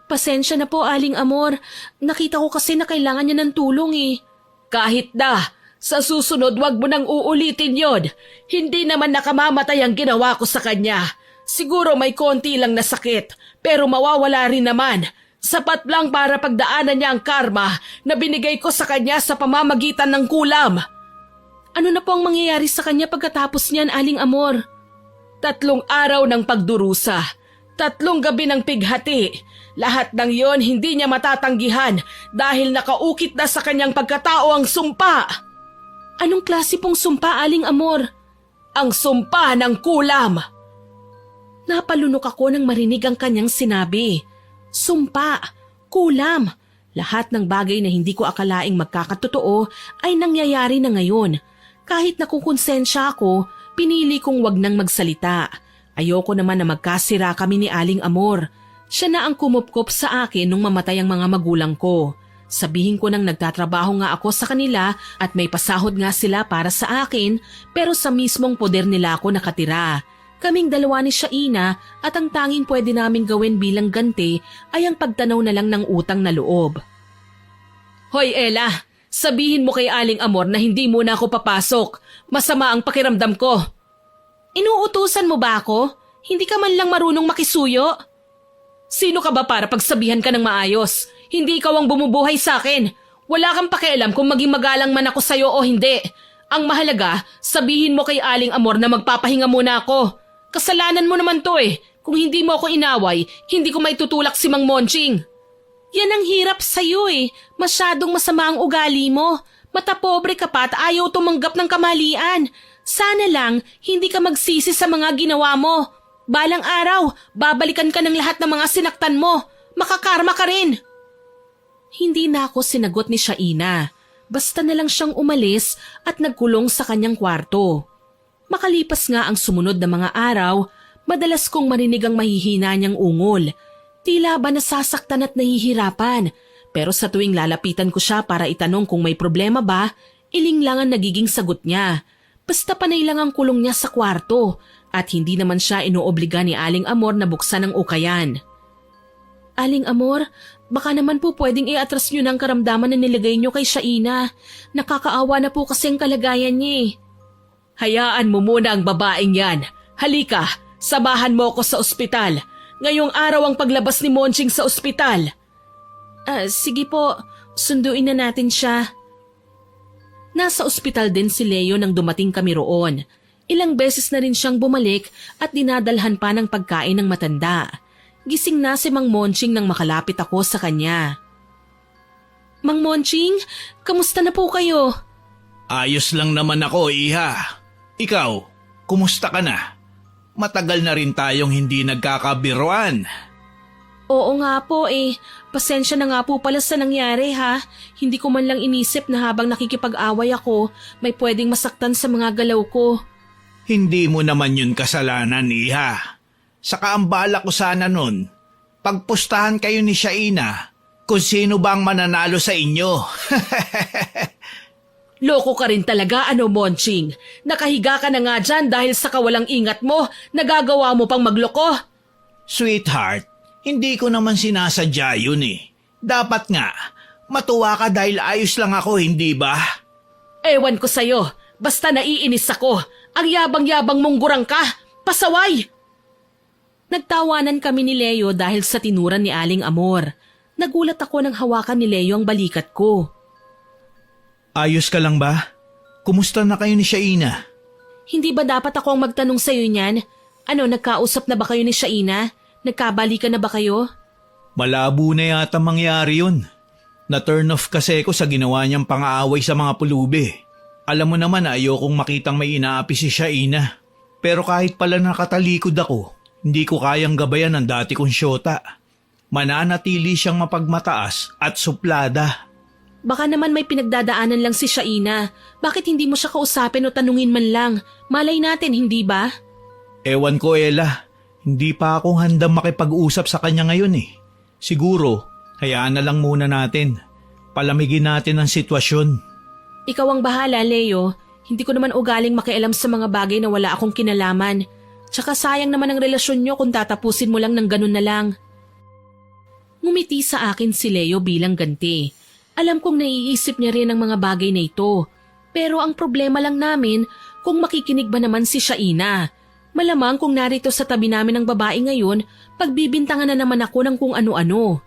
Pasensya na po, Aling Amor. Nakita ko kasi na kailangan niya ng tulong eh. Kahit na, sa susunod wag mo nang uulitin yon. Hindi naman nakamamatay ang ginawa ko sa kanya. Siguro may konti lang na sakit, pero mawawala rin naman. Sapat lang para pagdaanan niya ang karma na binigay ko sa kanya sa pamamagitan ng kulam. Ano na po ang mangyayari sa kanya pagkatapos niyan, Aling Amor? 3 araw ng pagdurusa, 3 gabi ng pighati. Lahat ng yon hindi niya matatanggihan dahil nakaukit na sa kanyang pagkatao ang sumpa. Anong klase pong sumpa, Aling Amor? Ang sumpa ng kulam. Napalunok ako nang marinig ang kanyang sinabi. Sumpa, kulam, lahat ng bagay na hindi ko akalaing magkakatotoo ay nangyayari na ngayon. Kahit nakukonsensya ako, pinili kong wag nang magsalita. Ayoko naman na magkasira kami ni Aling Amor. Siya na ang kumupkop sa akin nung mamatay ang mga magulang ko. Sabihin ko nang nagtatrabaho nga ako sa kanila at may pasahod nga sila para sa akin pero sa mismong poder nila ako nakatira. Kaming dalawa ni Shaina at ang tanging pwede namin gawin bilang ganti ay ang pagtanaw na lang ng utang na loob. Hoy Ella, sabihin mo kay Aling Amor na hindi muna ako papasok. Masama ang pakiramdam ko. Inuutusan mo ba ako? Hindi ka man lang marunong makisuyo? Sino ka ba para pagsabihan ka ng maayos? Hindi ikaw ang bumubuhay sa akin. Wala kang pakialam kung maging magalang man ako sa'yo o hindi. Ang mahalaga, sabihin mo kay Aling Amor na magpapahinga muna ako. Kasalanan mo naman to eh. Kung hindi mo ako inaway, hindi ko maitutulak si Mang Monching. Yan ang hirap sa'yo eh. Masyadong masama ang ugali mo. Matapobre ka pa at ayaw tumanggap ng kamalian. Sana lang hindi ka magsisi sa mga ginawa mo. Balang araw, babalikan ka ng lahat ng mga sinaktan mo. Makakarma ka rin. Hindi na ako sinagot ni Shaina. Basta na lang siyang umalis at nagkulong sa kanyang kwarto. Makalipas nga ang sumunod na mga araw, madalas kong marinig ang mahihina niyang ungol. Tila ba nasasaktan at nahihirapan. Pero sa tuwing lalapitan ko siya para itanong kung may problema ba, iling lang ang nagiging sagot niya. Basta panay lang ang kulong niya sa kwarto at hindi naman siya inoobliga ni Aling Amor na buksan ang ukayan. Aling Amor, baka naman po pwedeng iatras niyo ng karamdaman na nilagay niyo kay Shaina. Nakakaawa na po kasi ang kalagayan niya eh. Hayaan mo muna ang babaeng yan. Halika, samahan mo ako sa ospital. Ngayong araw ang paglabas ni Monching sa ospital. Sige po, sunduin na natin siya. Nasa ospital din si Leo nang dumating kami roon. Ilang beses na rin siyang bumalik at dinadalhan pa ng pagkain ng matanda. Gising na si Mang Monching nang makalapit ako sa kanya. Mang Monching, kamusta na po kayo? Ayos lang naman ako, Iha. Ikaw, kumusta ka na? Matagal na rin tayong hindi nagkakabiruan. Oo nga po eh. Pasensya na nga po pala sa nangyari ha. Hindi ko man lang inisip na habang nakikipag-away ako, may pwedeng masaktan sa mga galaw ko. Hindi mo naman yun kasalanan, Iha. Saka ang bala ko sana nun, pagpustahan kayo ni Shaina kung sino bang mananalo sa inyo. Loko ka rin talaga, ano, Monching? Nakahiga ka na nga dyan dahil sa kawalang ingat mo, nagagawa mo pang magloko. Sweetheart, hindi ko naman sinasadya yun eh. Dapat nga, matuwa ka dahil ayos lang ako, hindi ba? Ewan ko sa'yo, basta naiinis ako. Ang yabang-yabang mong gurang ka, pasaway! Nagtawanan kami ni Leo dahil sa tinuran ni Aling Amor. Nagulat ako nang hawakan ni Leo ang balikat ko. Ayos ka lang ba? Kumusta na kayo ni Shaina? Hindi ba dapat ako ang magtanong sa'yo niyan? Ano, nagkausap na ba kayo ni Shaina? Nagkabalikan na ba kayo? Malabo na yata mangyari yun. Na-turn off kasi ako sa ginawa niyang pang-aaway sa mga pulubi. Alam mo naman ayokong makitang may inaapi si Shaina. Pero kahit pala nakatalikod ako, hindi ko kayang gabayan ang dati kong syota. Mananatili siyang mapagmataas at suplada. Baka naman may pinagdadaanan lang si Shaina. Bakit hindi mo siya kausapin o tanungin man lang? Malay natin, hindi ba? Ewan ko, Ella. Hindi pa akong handang makipag-usap sa kanya ngayon eh. Siguro, hayaan na lang muna natin. Palamigin natin ang sitwasyon. Ikaw ang bahala, Leo. Hindi ko naman ugaling makialam sa mga bagay na wala akong kinalaman. Tsaka sayang naman ang relasyon nyo kung tatapusin mo lang ng ganun na lang. Ngumiti sa akin si Leo bilang ganti. Alam kong naiisip niya rin ang mga bagay na ito. Pero ang problema lang namin kung makikinig ba naman si Shaina. Malamang kung narito sa tabi namin ng babae ngayon, pagbibintangan na naman ako ng kung ano-ano.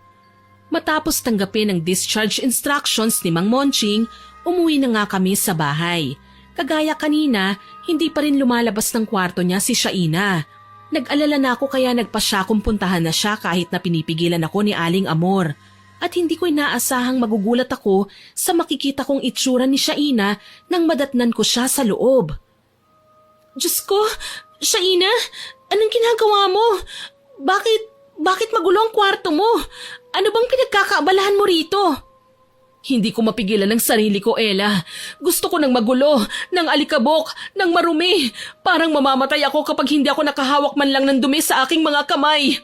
Matapos tanggapin ang discharge instructions ni Mang Monching, umuwi na nga kami sa bahay. Kagaya kanina, hindi pa rin lumalabas ng kwarto niya si Shaina. Nag-alala na ako kaya nagpa siya kung puntahan na siya kahit na pinipigilan ako ni Aling Amor. At hindi ko inaasahang magugulat ako sa makikita kong itsura ni Shaina nang madatnan ko siya sa loob. Diyos ko, Shaina, anong ginagawa mo? Bakit magulo ang kwarto mo? Ano bang pinagkakaabalahan mo rito? Hindi ko mapigilan ang sarili ko, Ella. Gusto ko ng magulo, ng alikabok, ng marumi. Parang mamamatay ako kapag hindi ako nakahawak man lang ng dumi sa aking mga kamay.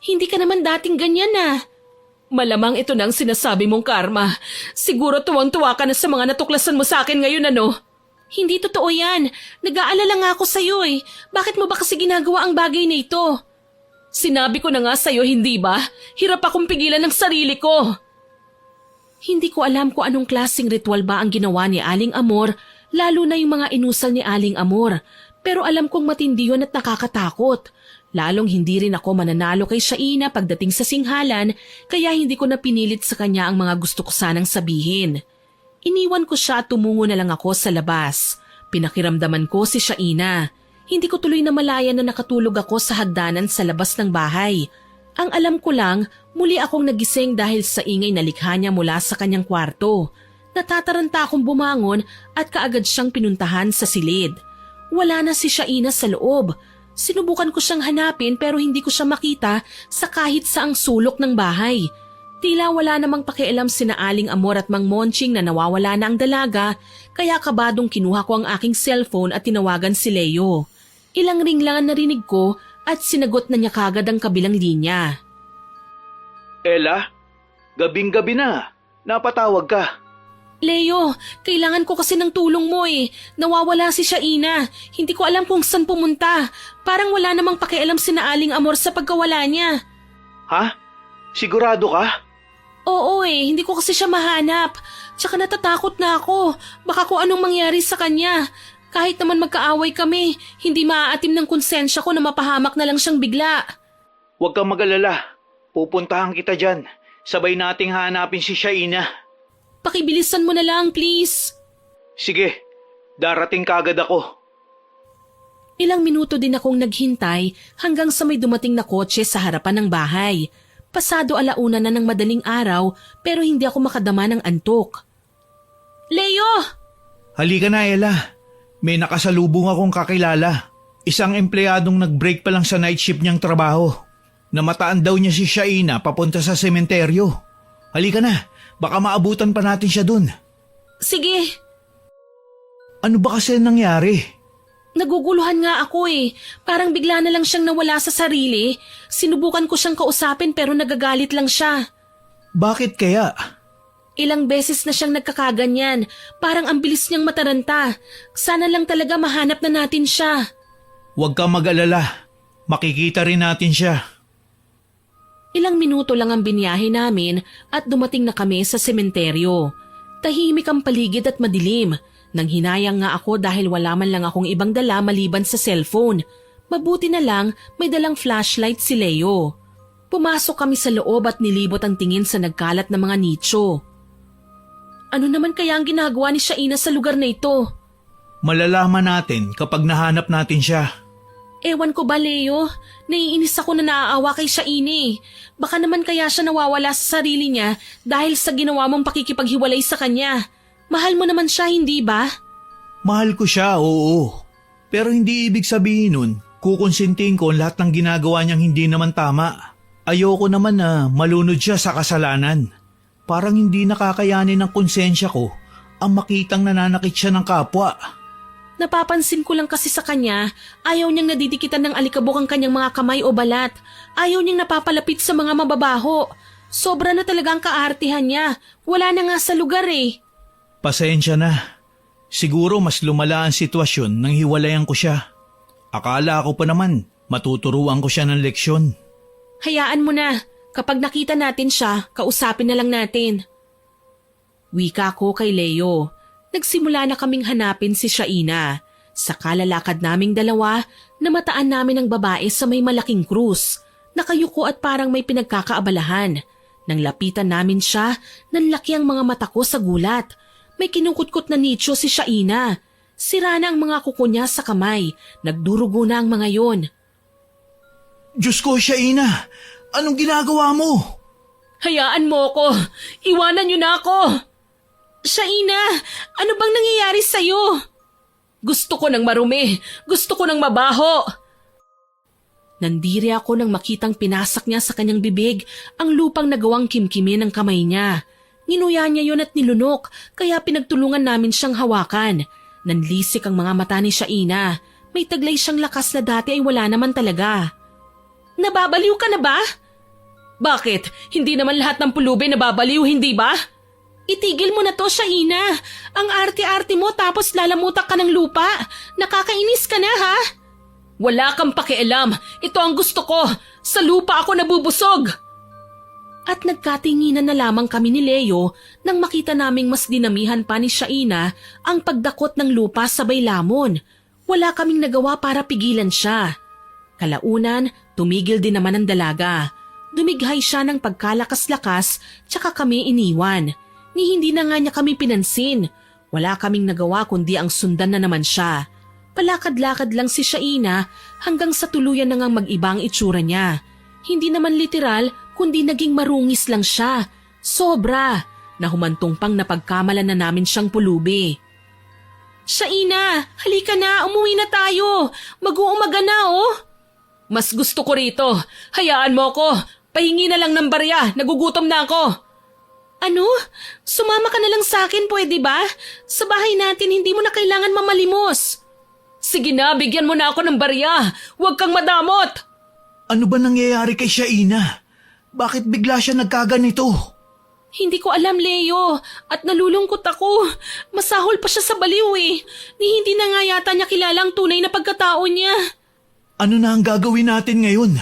Hindi ka naman dating ganyan ah. Malamang ito na ang sinasabi mong karma. Siguro tuwang-tuwa ka na sa mga natuklasan mo sa akin ngayon, ano? Hindi totoo yan. Nag-aalala nga ako sa'yo eh. Bakit mo ba kasi ginagawa ang bagay na ito? Sinabi ko na nga sa'yo, hindi ba? Hirap akong pigilan ng sarili ko. Hindi ko alam kung anong klaseng ritual ba ang ginawa ni Aling Amor, lalo na yung mga inusal ni Aling Amor. Pero alam kong matindi yun at nakakatakot. Lalong hindi rin ako mananalo kay Shaina pagdating sa singhalan, kaya hindi ko na pinilit sa kanya ang mga gusto ko sanang sabihin. Iniwan ko siya at tumungo na lang ako sa labas. Pinakiramdaman ko si Shaina. Hindi ko tuloy na malayan na nakatulog ako sa hagdanan sa labas ng bahay. Ang alam ko lang, muli akong nagising dahil sa ingay na likha niya mula sa kanyang kwarto. Natataranta akong bumangon at kaagad siyang pinuntahan sa silid. Wala na si Shaina sa loob. Sinubukan ko siyang hanapin pero hindi ko siya makita sa kahit saang sulok ng bahay. Tila wala namang pakialam sina Aling Amor at Mang Monching na nawawala na ang dalaga, kaya kabadong kinuha ko ang aking cellphone at tinawagan si Leo. Ilang ring lang ang narinig ko at sinagot na niya kagad ang kabilang linya. Ella, gabing-gabi na. Napatawag ka. Leo, kailangan ko kasi ng tulong mo eh. Nawawala si Shaina. Hindi ko alam kung saan pumunta. Parang wala namang pakialam sina Aling Amor sa pagkawala niya. Ha? Sigurado ka? Oo eh, hindi ko kasi siya mahanap. Tsaka natatakot na ako. Baka kung anong mangyari sa kanya. Kahit naman magkaaway kami, hindi maaatim ng konsensya ko na mapahamak na lang siyang bigla. Huwag kang mag-alala. Pupuntahan kita dyan. Sabay nating hanapin si Shaina. Pakibilisan mo na lang, please. Sige, darating kagad ako. Ilang minuto din akong naghintay hanggang sa may dumating na kotse sa harapan ng bahay. Pasado 1:00 na ng madaling araw pero hindi ako makadama ng antok. Leo! Halika na, Ella. May nakasalubong akong kakilala. Isang empleyadong nag-break pa lang sa night shift niyang trabaho. Namataan daw niya si Shaina papunta sa sementeryo. Halika na, baka maabutan pa natin siya dun. Sige. Ano ba kasi nangyari? Naguguluhan nga ako eh. Parang bigla na lang siyang nawala sa sarili. Sinubukan ko siyang kausapin pero nagagalit lang siya. Bakit kaya? Ilang beses na siyang nagkakaganyan. Parang ang bilis niyang mataranta. Sana lang talaga mahanap na natin siya. Huwag kang mag-alala. Makikita rin natin siya. Ilang minuto lang ang binyahe namin at dumating na kami sa sementeryo. Tahimik ang paligid at madilim. Nang hinayang nga ako dahil wala man lang akong ibang dala maliban sa cellphone. Mabuti na lang may dalang flashlight si Leo. Pumasok kami sa loob at nilibot ang tingin sa nagkalat na mga nicho. Ano naman kaya ang ginagawa ni Shaina sa lugar na ito? Malalaman natin kapag nahanap natin siya. Ewan ko ba, Leo? Naiinis ako na naaawa kay Shaina. Baka naman kaya siya nawawala sa sarili niya dahil sa ginawa mong pakikipaghiwalay sa kanya. Mahal mo naman siya, hindi ba? Mahal ko siya, oo. Pero hindi ibig sabihin nun, kukonsintihin ko lahat ng ginagawa niyang hindi naman tama. Ayoko naman na malunod siya sa kasalanan. Parang hindi nakakayanin ng konsensya ko ang makitang nananakit siya ng kapwa. Napapansin ko lang kasi sa kanya, ayaw niyang nadidikitan ng alikabok ang kanyang mga kamay o balat. Ayaw niyang napapalapit sa mga mababaho. Sobra na talaga ang kaartihan niya. Wala na nga sa lugar eh. Pasensya na. Siguro mas lumala ang sitwasyon nang hiwalayan ko siya. Akala ko pa naman matuturuan ko siya ng leksyon. Hayaan mo na. Kapag nakita natin siya, kausapin na lang natin. Wika ko kay Leo. Nagsimula na kaming hanapin si Shaina. Sa kalalakad naming dalawa, namataan namin ang babae sa may malaking krus. Nakayuko at parang may pinagkakaabalahan. Nang lapitan namin siya, nanlaki ang mga mata ko sa gulat. May kinukutkot na nicho si Shaina. Sira na ang mga kuko niya sa kamay. Nagdurugo na ang mga yon. Diyos ko, Shaina! Anong ginagawa mo? Hayaan mo ako! Iwanan niyo na ako! Shaina! Ano bang nangyayari sa'yo? Gusto ko ng marumi! Gusto ko ng mabaho! Nandiri ako nang makitang pinasak niya sa kanyang bibig ang lupang nagawang kimkimin ng kamay niya. Ninuya niya yon at nilunok, kaya pinagtulungan namin siyang hawakan. Nanlisik ang mga mata ni Shaina. May taglay siyang lakas na dati ay wala naman talaga. Nababaliw ka na ba? Bakit? Hindi naman lahat ng pulubi nababaliw, hindi ba? Itigil mo na to, Shaina. Ang arte-arte mo tapos lalamutak ka ng lupa. Nakakainis ka na, ha? Wala kang pakialam. Ito ang gusto ko. Sa lupa ako nabubusog. At nagkatinginan na lamang kami ni Leo nang makita naming mas dinamihan pa ni Shaina ang pagdakot ng lupa sabay lamon. Wala kaming nagawa para pigilan siya. Kalaunan, tumigil din naman ang dalaga. Dumighay siya ng pagkalakas-lakas tsaka kami iniwan. Ni hindi na nga niya kami pinansin. Wala kaming nagawa kundi ang sundan na naman siya. Palakad-lakad lang si Shaina hanggang sa tuluyan na ngang mag-iba ang itsura niya. Hindi naman literal kundi naging marungis lang siya. Sobra. Nahumantong pang napagkamalan na namin siyang pulubi. Shaina, halika na, umuwi na tayo. Mag-uumaga na, oh. Mas gusto ko rito. Hayaan mo ko. Pahingi na lang ng barya. Nagugutom na ako. Ano? Sumama ka na lang sa akin, pwede ba? Sa bahay natin, hindi mo na kailangan mamalimos. Sige na, bigyan mo na ako ng barya. Huwag kang madamot. Ano ba nangyayari kay Shaina? Bakit bigla siya nagkaganito? Hindi ko alam, Leo. At nalulungkot ako. Masahol pa siya sa baliw eh. Ni hindi na nga yata niya kilala ang tunay na pagkatao niya. Ano na ang gagawin natin ngayon?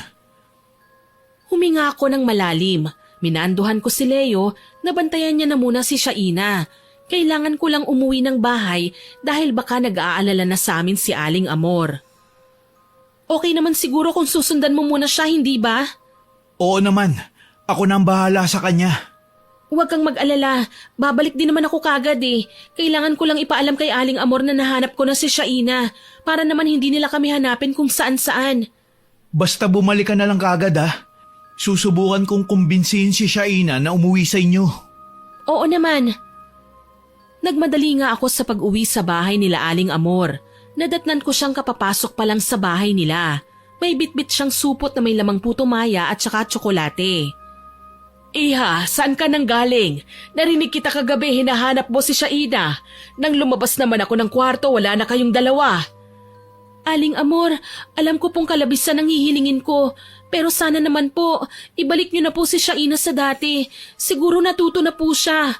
Huminga ako ng malalim. Minanduhan ko si Leo na bantayan niya na muna si Shaina. Kailangan ko lang umuwi ng bahay dahil baka nag-aalala na sa amin si Aling Amor. Okay naman siguro kung susundan mo muna siya, hindi ba? Oo naman. Ako na ang bahala sa kanya. Huwag kang mag-alala. Babalik din naman ako kagad eh. Kailangan ko lang ipaalam kay Aling Amor na nahanap ko na si Shaina para naman hindi nila kami hanapin kung saan-saan. Basta bumalik ka na lang kagad ha. Susubukan kong kumbinsihin si Shaina na umuwi sa inyo. Oo naman. Nagmadali nga ako sa pag-uwi sa bahay nila Aling Amor. Nadatnan ko siyang kapapasok pa lang sa bahay nila. May bitbit siyang supot na may lamang puto maya at saka tsokolate. Iha, saan ka nang galing? Narinig kita kagabi hinahanap mo si Shaina. Nang lumabas naman ako ng kwarto, wala na kayong dalawa. Aling Amor, alam ko pong kalabisan ang hihilingin ko. Pero sana naman po, ibalik niyo na po si Shaina sa dati. Siguro natuto na po siya.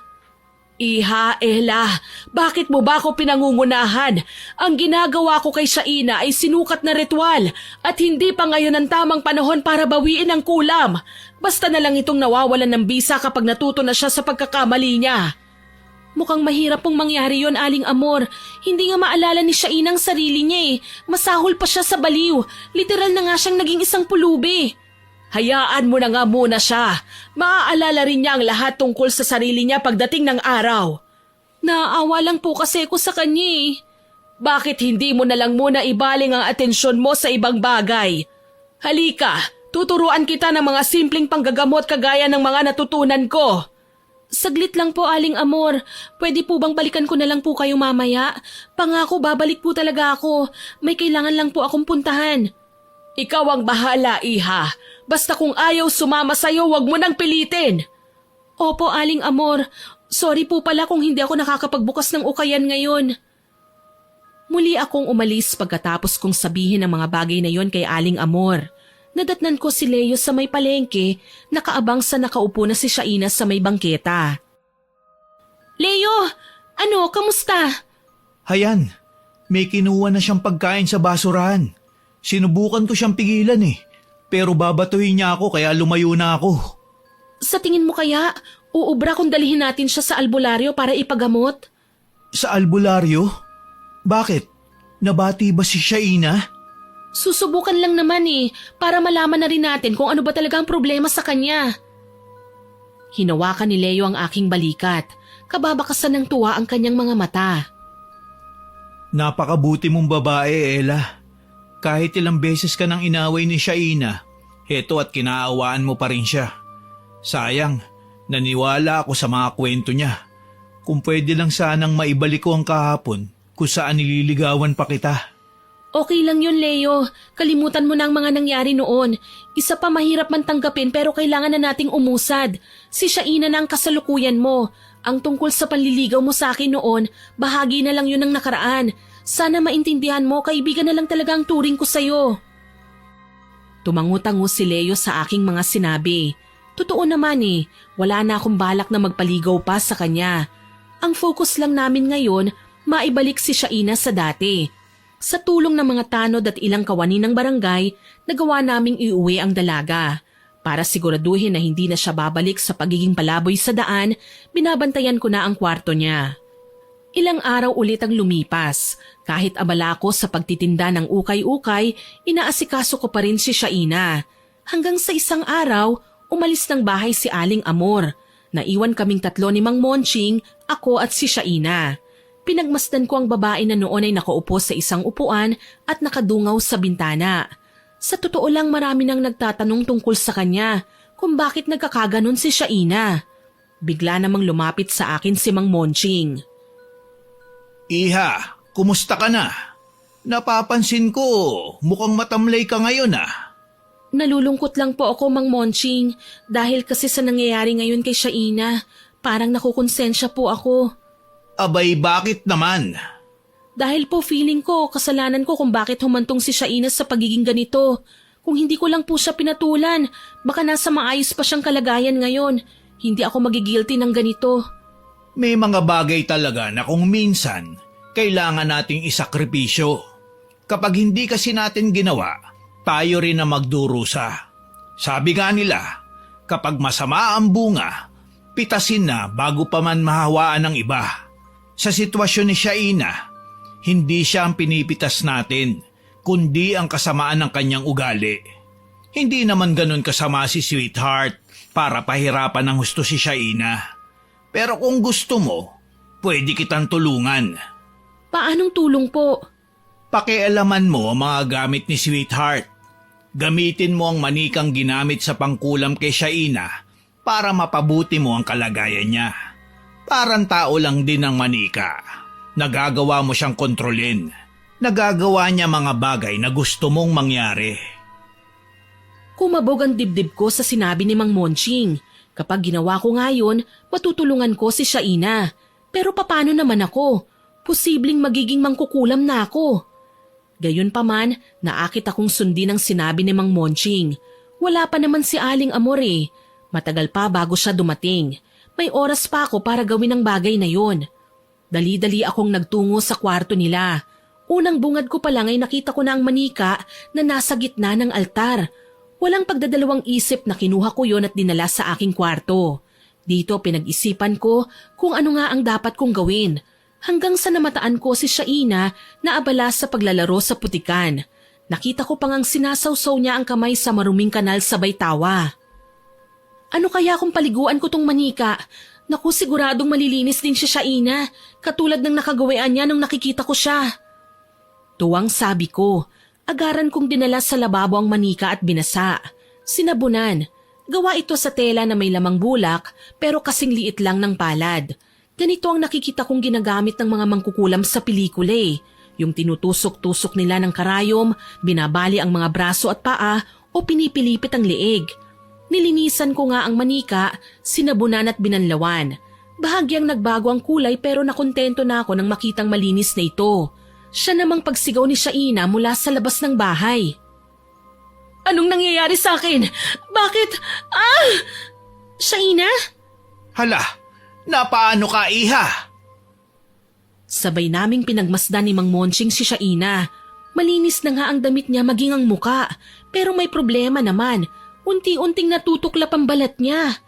Iha, Ella, bakit mo ba ako pinangungunahan? Ang ginagawa ko kay Shaina ay sinukat na ritual at hindi pa ngayon ang tamang panahon para bawiin ang kulam. Basta na lang itong nawawalan ng bisa kapag natuto na siya sa pagkakamali niya. Mukhang mahirap pong mangyari yon, Aling Amor. Hindi nga maalala ni Shaina ang sarili niya eh. Masahol pa siya sa baliw. Literal na nga siyang naging isang pulubi. Hayaan mo na nga muna siya. Maaalala rin niya ang lahat tungkol sa sarili niya pagdating ng araw. Naaawa lang po kasi ako sa kanya eh. Bakit hindi mo na lang muna ibaling ang atensyon mo sa ibang bagay? Halika, tuturuan kita ng mga simpleng panggagamot kagaya ng mga natutunan ko. Saglit lang po, Aling Amor. Pwede po bang balikan ko na lang po kayo mamaya? Pangako, babalik po talaga ako. May kailangan lang po akong puntahan. Ikaw ang bahala, Iha. Basta kung ayaw sumama sa'yo, wag mo nang pilitin. Opo, Aling Amor. Sorry po pala kung hindi ako nakakapagbukas ng ukayan ngayon. Muli akong umalis pagkatapos kong sabihin ang mga bagay na yon kay Aling Amor. Nadatnan ko si Leo sa may palengke, nakaabang sa nakaupo na si Shaina sa may bangketa. Leo! Ano? Kamusta? Hayan, may kinuha na siyang pagkain sa basurahan. Sinubukan ko siyang pigilan eh. Pero babatuhin niya ako kaya lumayo na ako. Sa tingin mo kaya, uubra kung dalhin natin siya sa albularyo para ipagamot? Sa albularyo? Bakit? Nabati ba si Shaina? Susubukan lang naman eh, para malaman na rin natin kung ano ba talaga ang problema sa kanya. Hinawakan ni Leo ang aking balikat. Kababakasan ng tuwa ang kanyang mga mata. Napakabuti mong babae, Ella. Kahit ilang beses ka nang inaway ni Shaina, heto at kinaawaan mo pa rin siya. Sayang, naniwala ako sa mga kwento niya. Kung pwede lang sanang maibalik ko ang kahapon kung saan nililigawan pa kita. Okay lang yun, Leo. Kalimutan mo na ang mga nangyari noon. Isa pa mahirap man tanggapin pero kailangan na nating umusad. Si Shaina na ang kasalukuyan mo. Ang tungkol sa panliligaw mo sa akin noon, bahagi na lang yun ng nakaraan. Sana maintindihan mo, kaibigan na lang talaga ang turing ko sa'yo. Tumango-tango si Leo sa aking mga sinabi. Totoo naman eh, wala na akong balak na magpaligaw pa sa kanya. Ang focus lang namin ngayon, maibalik si Shaina sa dati. Sa tulong ng mga tanod at ilang kawani ng barangay, nagawa naming iuwi ang dalaga. Para siguraduhin na hindi na siya babalik sa pagiging palaboy sa daan, binabantayan ko na ang kwarto niya. Ilang araw ulit ang lumipas. Kahit abala ko sa pagtitinda ng ukay-ukay, inaasikaso ko pa rin si Shaina. Hanggang sa isang araw, umalis ng bahay si Aling Amor. Naiwan kaming tatlo ni Mang Monching, ako at si Shaina. Pinagmasdan ko ang babae na noon ay nakaupo sa isang upuan at nakadungaw sa bintana. Sa totoo lang marami nang nagtatanong tungkol sa kanya kung bakit nagkakaganon si Shaina. Bigla namang lumapit sa akin si Mang Monching. Iha, kumusta ka na? Napapansin ko, mukhang matamlay ka ngayon ah. Nalulungkot lang po ako, Mang Monching, dahil kasi sa nangyayari ngayon kay Shaina, parang nakukonsensya po ako. Abay, bakit naman? Dahil po feeling ko, kasalanan ko kung bakit humantong si Shaina sa pagiging ganito. Kung hindi ko lang po siya pinatulan, baka nasa maayos pa siyang kalagayan ngayon. Hindi ako magigilty ng ganito. May mga bagay talaga na kung minsan, kailangan nating isakripisyo. Kapag hindi kasi natin ginawa, tayo rin na magdurusa. Sabi nga nila, kapag masama ang bunga, pitasin na bago pa man mahawaan ng iba. Sa sitwasyon ni Shaina, hindi siya ang pinipitas natin, kundi ang kasamaan ng kanyang ugali. Hindi naman ganun kasama si Sweetheart para pahirapan ng husto si Shaina. Pero kung gusto mo, pwede kitang tulungan. Paanong tulong po? Pakialaman mo ang mga gamit ni Sweetheart. Gamitin mo ang manikang ginamit sa pangkulam kay Shaina para mapabuti mo ang kalagayan niya. Parang tao lang din ang manika. Nagagawa mo siyang kontrolin. Nagagawa niya mga bagay na gusto mong mangyari. Kumabog ang dibdib ko sa sinabi ni Mang Monching. Kapag ginawa ko ngayon, matutulungan ko si Shaina. Pero paano naman ako? Posibleng magiging mangkukulam na ako. Gayunpaman, naakit akong sundin ang sinabi ni Mang Monching. Wala pa naman si Aling Amor eh. Matagal pa bago siya dumating. May oras pa ako para gawin ang bagay na yon. Dali-dali akong nagtungo sa kwarto nila. Unang bungad ko pa lang ay nakita ko na ang manika na nasa gitna ng altar. Walang pagdadalawang isip na kinuha ko yon at dinala sa aking kwarto. Dito pinag-isipan ko kung ano nga ang dapat kong gawin. Hanggang sa namataan ko si Shaina na abala sa paglalaro sa putikan. Nakita ko pang ang sinasawsaw niya ang kamay sa maruming kanal sabay tawa. Ano kaya kung paliguan ko tong manika? Naku, siguradong malilinis din si Shaina, katulad ng nakagawian niya nung nakikita ko siya. Tuwang sabi ko, agaran kong dinala sa lababo ang manika at binasa. Sinabunan, gawa ito sa tela na may lamang bulak pero kasing liit lang ng palad. Ganito ang nakikita kong ginagamit ng mga mangkukulam sa pelikula eh. Yung tinutusok-tusok nila ng karayom, binabali ang mga braso at paa o pinipilipit ang leeg. Nilinisan ko nga ang manika, sinabunan at binanlawan. Bahagyang nagbago ang kulay pero nakontento na ako nang makitang malinis na ito. Siya namang pagsigaw ni Shaina mula sa labas ng bahay. Anong nangyayari sa akin? Bakit? Shaina? Hala, napaano ka, iha? Sabay naming pinagmasdan ni Mang Monching si Shaina. Malinis na nga ang damit niya maging ang muka, pero may problema naman. Unti-unting natutuklap ang balat niya.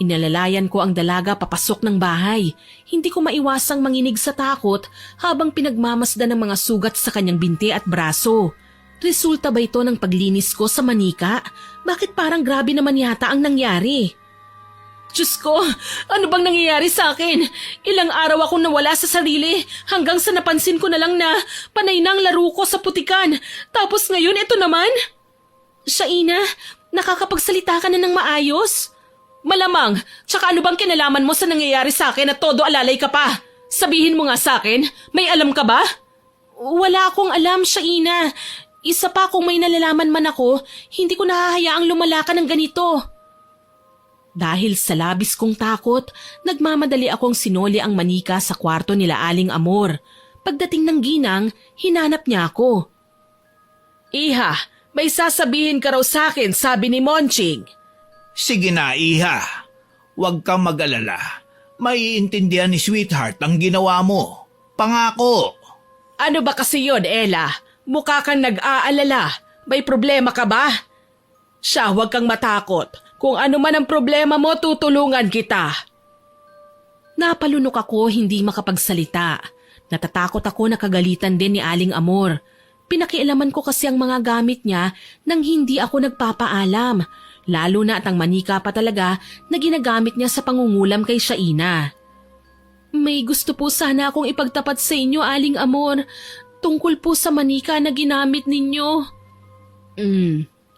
Inalalayan ko ang dalaga papasok ng bahay. Hindi ko maiwasang manginig sa takot habang pinagmamasdan ng mga sugat sa kanyang binti at braso. Resulta ba ito ng paglinis ko sa manika? Bakit parang grabe naman yata ang nangyari? Diyos ko, ano bang nangyayari sa akin? Ilang araw akong nawala sa sarili hanggang sa napansin ko na lang na panay na ang laro ko sa putikan. Tapos ngayon ito naman? Shaina, nakakapagsalita ka na ng maayos? Malamang, tsaka ano bang kinalaman mo sa nangyayari sa akin at todo alalay ka pa? Sabihin mo nga sa akin, may alam ka ba? Wala akong alam, Shaina. Isa pa kung may nalalaman man ako, hindi ko nahahayaang lumala ka ng ganito. Dahil sa labis kong takot, nagmamadali akong sinoli ang manika sa kwarto nila Aling Amor. Pagdating ng ginang, hinanap niya ako. Iha, may sasabihin ka raw sa akin, sabi ni Monching. Sige na, iha. Huwag kang mag-alala. Maiintindihan ni Sweetheart ang ginawa mo. Pangako. Ano ba kasi yon, Ella? Mukha kang nag-aalala. May problema ka ba? Siya, huwag kang matakot. Kung ano man ang problema mo, tutulungan kita. Napalunok ako, hindi makapagsalita. Natatakot ako na kagalitan din ni Aling Amor. Pinakialaman ko kasi ang mga gamit niya nang hindi ako nagpapaalam. Lalo na at ang manika pa talaga na ginagamit niya sa pangungulam kay Shaina. May gusto po sana akong ipagtapat sa inyo, Aling Amor, tungkol po sa manika na ginamit ninyo.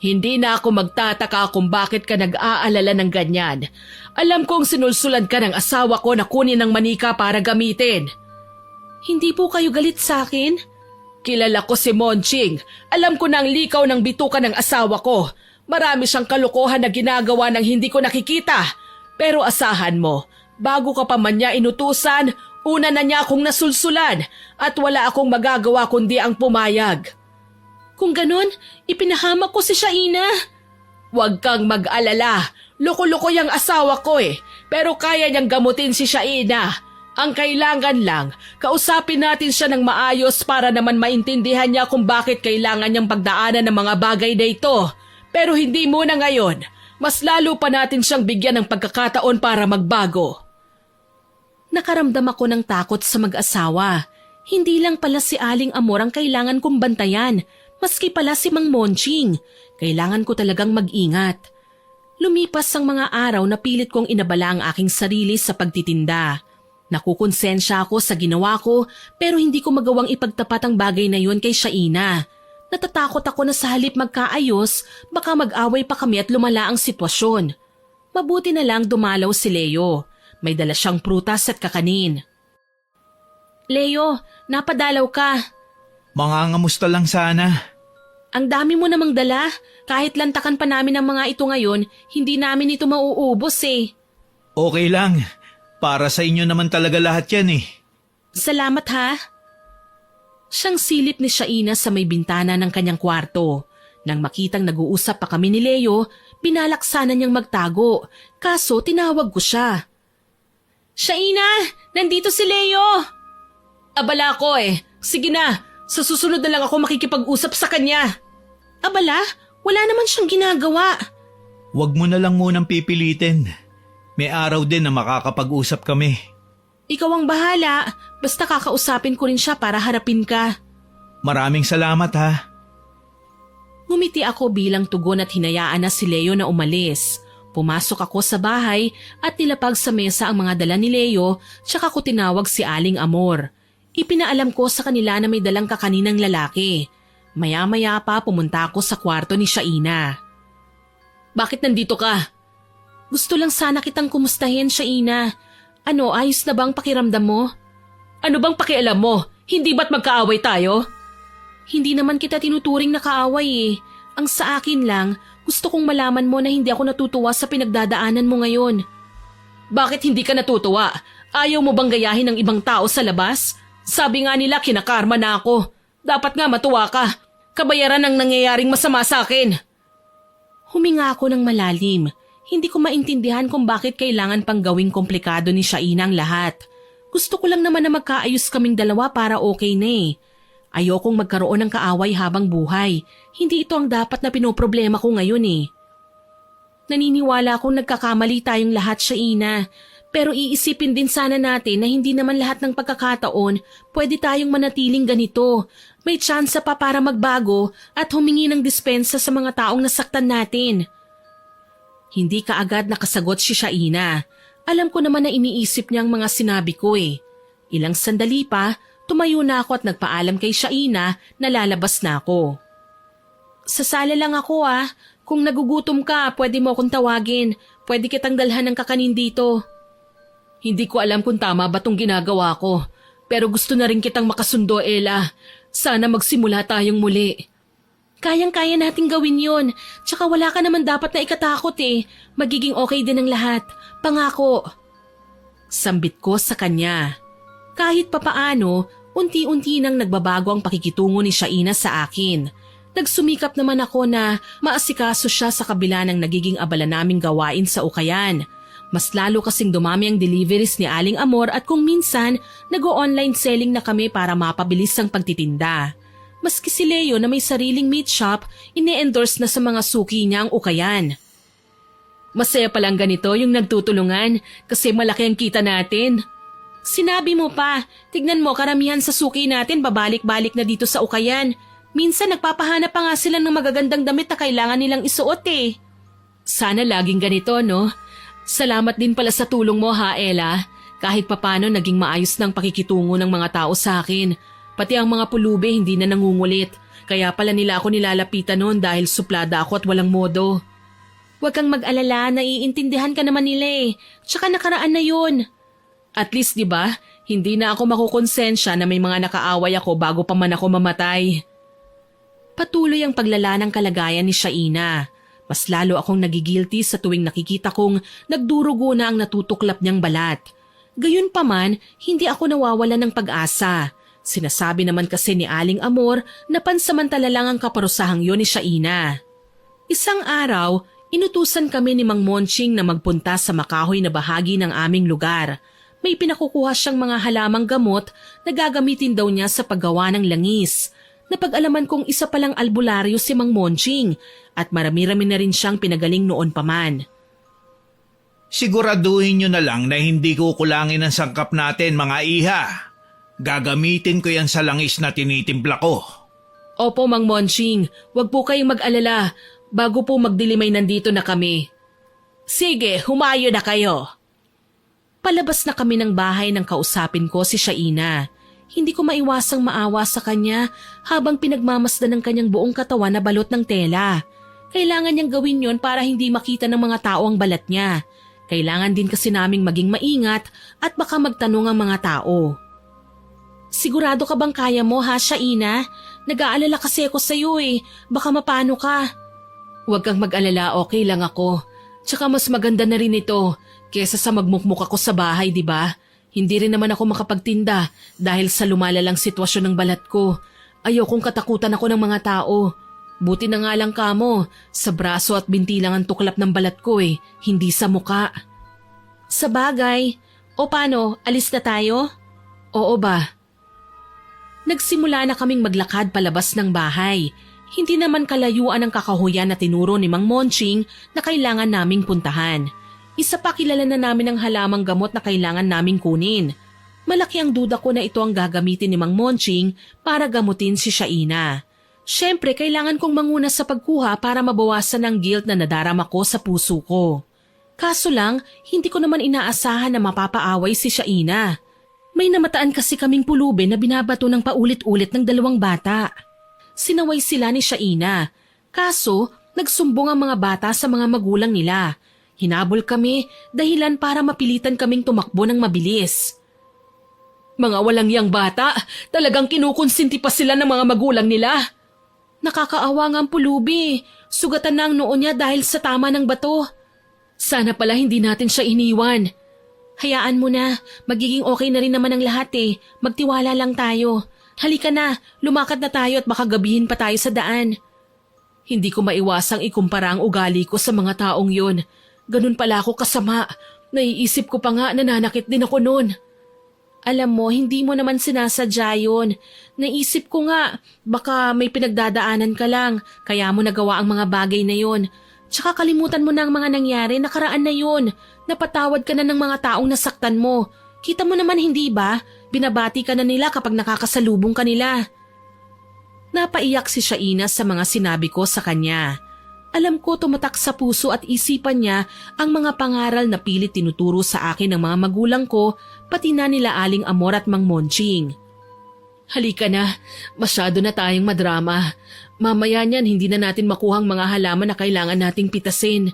Hindi na ako magtataka kung bakit ka nag-aalala ng ganyan. Alam kong sinulsulan ka ng asawa ko na kunin ang manika para gamitin. Hindi po kayo galit sa akin? Kilala ko si Monching. Alam ko na ang likaw ng bituka ng asawa ko. Marami siyang kalokohan na ginagawa ng hindi ko nakikita. Pero asahan mo, bago ka pa man niya inutusan, una na niya akong nasulsulan at wala akong magagawa kundi ang pumayag. Kung ganon, ipinahamak ko si Shaina. Huwag kang mag-alala. Loko-loko yung asawa ko pero kaya niyang gamutin si Shaina. Ang kailangan lang, kausapin natin siya ng maayos para naman maintindihan niya kung bakit kailangan niyang pagdaanan ng mga bagay na ito. Pero hindi muna ngayon. Mas lalo pa natin siyang bigyan ng pagkakataon para magbago. Nakaramdam ako ng takot sa mag-asawa. Hindi lang pala si Aling Amor ang kailangan kong bantayan, maski pala si Mang Monching. Kailangan ko talagang mag-ingat. Lumipas ang mga araw na pilit kong inabala ang aking sarili sa pagtitinda. Nakukonsensya ako sa ginawa ko pero hindi ko magawang ipagtapat ang bagay na yun kay Shaina. Natatakot ako na sa halip magkaayos, baka mag-away pa kami at lumala ang sitwasyon. Mabuti na lang dumalaw si Leo. May dala siyang prutas at kakanin. Leo, napadalaw ka. Mangangamusta lang sana. Ang dami mo namang dala. Kahit lantakan pa namin ang mga ito ngayon, hindi namin ito mauubos Okay lang. Para sa inyo naman talaga lahat yan Salamat ha. Siyang silip ni Shaina sa may bintana ng kanyang kwarto. Nang makitang nag-uusap pa kami ni Leo, binalak sana niyang magtago, kaso tinawag ko siya. Shaina, nandito si Leo! Abala ko eh. Sige na, sa susunod na lang ako makikipag-usap sa kanya. Abala? Wala naman siyang ginagawa. Huwag mo na lang munang pipilitin. May araw din na makakapag-usap kami. Ikaw ang bahala, basta kakausapin ko rin siya para harapin ka. Maraming salamat ha. Ngumiti ako bilang tugon at hinayaan na si Leo na umalis. Pumasok ako sa bahay at nilapag sa mesa ang mga dala ni Leo tsaka ko tinawag si Aling Amor. Ipinaalam ko sa kanila na may dalang kakaninang lalaki. Maya-maya pa pumunta ako sa kwarto ni Shaina. Bakit nandito ka? Gusto lang sana kitang kumustahin, Shaina. Ano, ayos na bang pakiramdam mo? Ano bang pakialam mo? Hindi ba't magkaaway tayo? Hindi naman kita tinuturing na kaaway eh. Ang sa akin lang, gusto kong malaman mo na hindi ako natutuwa sa pinagdadaanan mo ngayon. Bakit hindi ka natutuwa? Ayaw mo bang gayahin ng ibang tao sa labas? Sabi nga nila kinakarma na ako. Dapat nga matuwa ka. Kabayaran ang nangyayaring masama sa akin. Huminga ako ng malalim. Hindi ko maintindihan kung bakit kailangan pang gawing komplikado ni Shaina ang lahat. Gusto ko lang naman na magkaayos kaming dalawa para okay na eh. Ayokong magkaroon ng kaaway habang buhay. Hindi ito ang dapat na pinoproblema ko ngayon eh. Naniniwala akong nagkakamali tayong lahat, Shaina. Pero iisipin din sana natin na hindi naman lahat ng pagkakataon pwede tayong manatiling ganito. May tsansa pa para magbago at humingi ng dispensa sa mga taong nasaktan natin. Hindi kaagad nakasagot si Shaina. Alam ko naman na iniisip niya ang mga sinabi ko eh. Ilang sandali pa, tumayo na ako at nagpaalam kay Shaina na lalabas na ako. Sasala lang ako ah. Kung nagugutom ka, pwede mo akong tawagin. Pwede kitang dalhan ng kakanin dito. Hindi ko alam kung tama ba tong ginagawa ko. Pero gusto na rin kitang makasundo, Ella. Sana magsimula tayong muli. Kayang-kaya nating gawin yon. Tsaka wala ka naman dapat na ikatakot eh. Magiging okay din ang lahat. Pangako. Sambit ko sa kanya. Kahit papaano, unti-unti nang nagbabago ang pakikitungo ni Shaina sa akin. Nagsumikap naman ako na maasikaso siya sa kabila ng nagiging abala naming gawain sa ukayan. Mas lalo kasing dumami ang deliveries ni Aling Amor at kung minsan, nag-o-online selling na kami para mapabilis ang pagtitinda. Maski si Leo na may sariling meat shop, ine-endorse na sa mga suki niya ang ukayan. Masaya palang ganito yung nagtutulungan kasi malaki ang kita natin. Sinabi mo pa, tignan mo karamihan sa suki natin babalik-balik na dito sa ukayan. Minsan nagpapahanap pa nga sila ng magagandang damit na kailangan nilang isuot eh. Sana laging ganito, no? Salamat din pala sa tulong mo ha, Ella. Kahit papano naging maayos ng pakikitungo ng mga tao sa akin. Pati ang mga pulube hindi na nangungulit. Kaya pala nila ako nilalapitan noon dahil suplada ako at walang modo. Huwag kang mag-alala, naiintindihan ka naman nila eh. Tsaka nakaraan na yun. At least, di ba, hindi na ako makukonsensya na may mga nakaaway ako bago pa man ako mamatay. Patuloy ang paglala ng kalagayan ni Shaina. Mas lalo akong nagigilty sa tuwing nakikita kong nagdurugo na ang natutuklap niyang balat. Gayunpaman, hindi ako nawawala ng pag-asa. Sinasabi naman kasi ni Aling Amor na pansamantala lang ang kaparusahang yon ni Shaina. Isang araw, inutusan kami ni Mang Monching na magpunta sa makahoy na bahagi ng aming lugar. May pinakukuha siyang mga halamang gamot na gagamitin daw niya sa paggawa ng langis. Napag-alaman kong isa palang albularyo si Mang Monching at marami-rami na rin siyang pinagaling noon pa man. Siguraduhin nyo na lang na hindi kukulangin ang sangkap natin mga iha. Gagamitin ko yan sa langis na tinitimpla ko. Opo, Mang Monching. Huwag po kayong mag-alala. Bago po magdilim ay nandito na kami. Sige, humayo na kayo. Palabas na kami ng bahay nang kausapin ko si Shaina. Hindi ko maiwasang maawa sa kanya habang pinagmamasdan ng kanyang buong katawan na balot ng tela. Kailangan niyang gawin yon para hindi makita ng mga tao ang balat niya. Kailangan din kasi naming maging maingat at baka magtanong ang mga tao. Sigurado ka bang kaya mo ha, Shaina? Nag-aalala kasi ako sa'yo eh. Baka mapano ka. Huwag kang mag-alala, okay lang ako. Tsaka mas maganda na rin ito kesa sa magmukmuk ako sa bahay, di ba? Hindi rin naman ako makapagtinda dahil sa lumalalang sitwasyon ng balat ko. Ayokong katakutan ako ng mga tao. Buti na nga lang kamo, sa braso at binti lang ang tuklap ng balat ko eh, hindi sa muka. Sa bagay, O paano, alis na tayo? Oo ba? Nagsimula na kaming maglakad palabas ng bahay. Hindi naman kalayuan ang kakahuyan na tinuro ni Mang Monching na kailangan naming puntahan. Isa pa kilala na namin ang halamang gamot na kailangan naming kunin. Malaki ang duda ko na ito ang gagamitin ni Mang Monching para gamutin si Shaina. Siyempre, kailangan kong manguna sa pagkuha para mabawasan ang guilt na nadarama ko sa puso ko. Kaso lang, hindi ko naman inaasahan na mapapaaway si Shaina. May namataan kasi kaming pulubi na binabato ng paulit-ulit ng 2 bata. Sinaway sila ni Shaina. Kaso, nagsumbong ang mga bata sa mga magulang nila. Hinabol kami dahilan para mapilitan kaming tumakbo ng mabilis. Mga walang yang bata, talagang kinukonsinti pa sila ng mga magulang nila. Nakakaawa nga ang pulubi. Sugatan na ang noo niya dahil sa tama ng bato. Sana pala hindi natin siya iniwan. Hayaan mo na, magiging okay na rin naman ang lahat eh. Magtiwala lang tayo. Halika na, lumakad na tayo at baka gabihin pa tayo sa daan. Hindi ko maiwasang ikumpara ang ugali ko sa mga taong yun. Ganun pala ako kasama. Naiisip ko pa nga nananakit din ako noon. Alam mo, hindi mo naman sinasadya yun. Naisip ko nga, baka may pinagdadaanan ka lang, kaya mo nagawa ang mga bagay na yun. Tsaka kalimutan mo na ang mga nangyari, nakaraan na yun. Napatawad ka na ng mga taong nasaktan mo. Kita mo naman hindi ba? Binabati ka na nila kapag nakakasalubong ka nila. Napaiyak si Shaina sa mga sinabi ko sa kanya. Alam ko tumatak sa puso at isipan niya ang mga pangaral na pilit tinuturo sa akin ng mga magulang ko, pati na nila Aling Amor at Mang Monching. Halika na, masyado na tayong madrama. Mamaya niyan hindi na natin makuhang mga halaman na kailangan nating pitasin.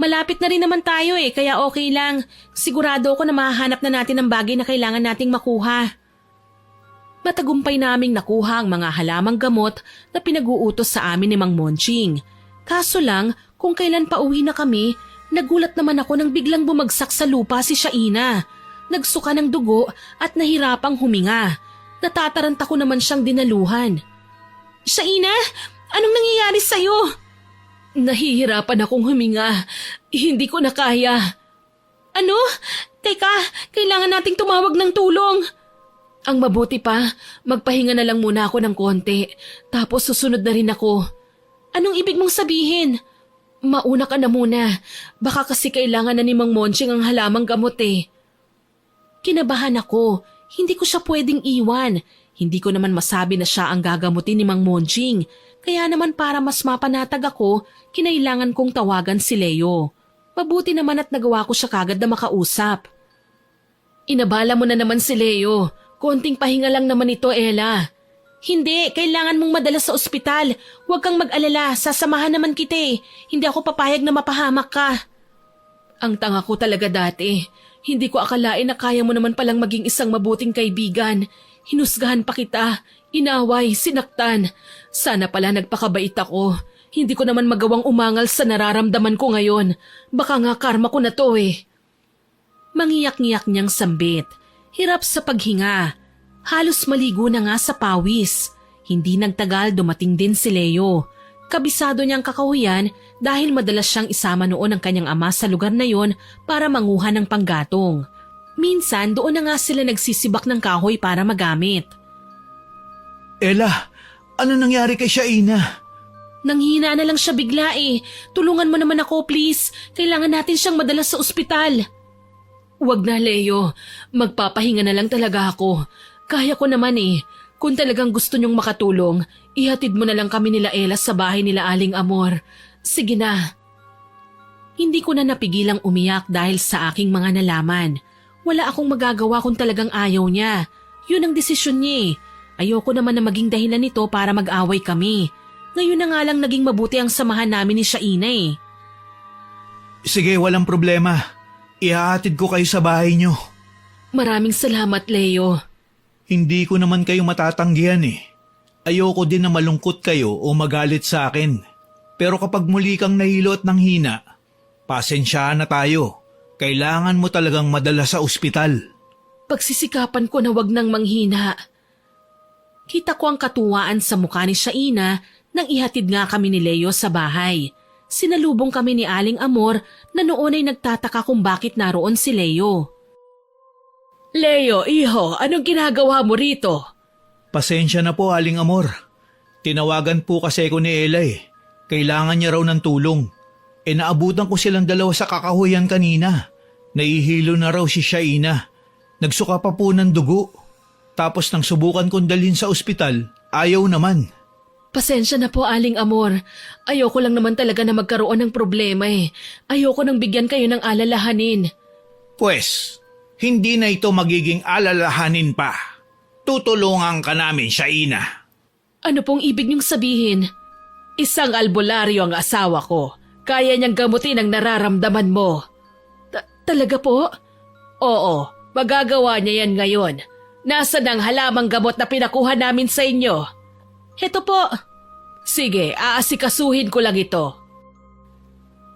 Malapit na rin naman tayo eh, kaya okay lang. Sigurado ako na mahahanap na natin ang bagay na kailangan nating makuha. Matagumpay naming nakuha ang mga halamang gamot na pinag-uutos sa amin ni Mang Monching. Kaso lang, kung kailan pa uwi na kami, nagulat naman ako nang biglang bumagsak sa lupa si Shaina. Nagsuka ng dugo at nahirapang huminga. Natataranta ko naman siyang dinaluhan. Shaina, anong nangyayari sa'yo? Nahihirapan akong huminga. Hindi ko na kaya. Ano? Teka, kailangan nating tumawag ng tulong. Ang mabuti pa, magpahinga na lang muna ako ng konti. Tapos susunod na rin ako. Anong ibig mong sabihin? Mauna ka na muna. Baka kasi kailangan na ni Mang Monching ang halamang gamot eh. Kinabahan ako. Hindi ko siya pwedeng iwan. Hindi ko naman masabi na siya ang gagamutin ni Mang Monching. Kaya naman para mas mapanatag ako, kinailangan kong tawagan si Leo. Mabuti naman at nagawa ko siya kagad na makausap. Inabala mo na naman si Leo. Konting pahinga lang naman ito, Ella. Hindi, kailangan mong madala sa ospital. Huwag kang mag-alala, sasamahan naman kita eh. Hindi ako papayag na mapahamak ka. Ang tanga ko talaga dati. Hindi ko akalain na kaya mo naman palang maging isang mabuting kaibigan. Hinusgahan pa kita, inaway, sinaktan. Sana pala nagpakabait ako. Hindi ko naman magawang umangal sa nararamdaman ko ngayon. Baka nga karma ko na to eh. Mangiyak-ngiyak niyang sambit. Hirap sa paghinga. Halos maligo na nga sa pawis. Hindi nagtagal dumating din si Leo. Kabisado niyang kakahuyan dahil madalas siyang isama noon ng kanyang ama sa lugar na yon para manguha ng panggatong. Minsan doon na nga sila nagsisibak ng kahoy para magamit. Ella, ano nangyari kay Shaina? Nanghina na lang siya bigla eh. Tulungan mo naman ako please. Kailangan natin siyang madala sa ospital. Huwag na Leo. Magpapahinga na lang talaga ako. Kaya ko naman eh. Kung talagang gusto niyong makatulong, ihatid mo na lang kami nila Ella sa bahay nila Aling Amor. Sige na. Hindi ko na napigilang umiyak dahil sa aking mga nalaman. Wala akong magagawa kung talagang ayaw niya. Yun ang desisyon niya eh. Ayoko naman na maging dahilan nito para mag-away kami. Ngayon na nga lang naging mabuti ang samahan namin ni Shaina eh. Sige, walang problema. Ihahatid ko kayo sa bahay niyo. Maraming salamat, Leo. Hindi ko naman kayo matatanggihan eh. Ayoko din na malungkot kayo o magalit sa akin. Pero kapag muli kang nahilo at nanghina, pasensyahan na tayo. Kailangan mo talagang madala sa ospital. Pagsisikapan ko na wag nang manghina. Kita ko ang katuwaan sa mukha ni Shaina nang ihatid nga kami ni Leo sa bahay. Sinalubong kami ni Aling Amor na noon ay nagtataka kung bakit naroon si Leo. Leo, iho, anong ginagawa mo rito? Pasensya na po, Aling Amor. Tinawagan po kasi ko ni Ella eh. Kailangan niya raw ng tulong. Naabutan ko silang dalawa sa kakahuyan kanina. Nahihilo na raw si Shaina. Nagsuka pa po ng dugo. Tapos nang subukan kong dalhin sa ospital, ayaw naman. Pasensya na po, Aling Amor. Ayoko lang naman talaga na magkaroon ng problema eh. Ayoko nang bigyan kayo ng alalahanin. Pwes, hindi na ito magiging alalahanin pa. Tutulungan ka namin, Shaina. Ano pong ibig niyong sabihin? Isang albularyo ang asawa ko. Kaya niyang gamutin ang nararamdaman mo. Talaga po? Oo, magagawa niya yan ngayon. Nasaan ang halamang gamot na pinakuha namin sa inyo? Heto po. Sige, aasikasuhin ko lang ito.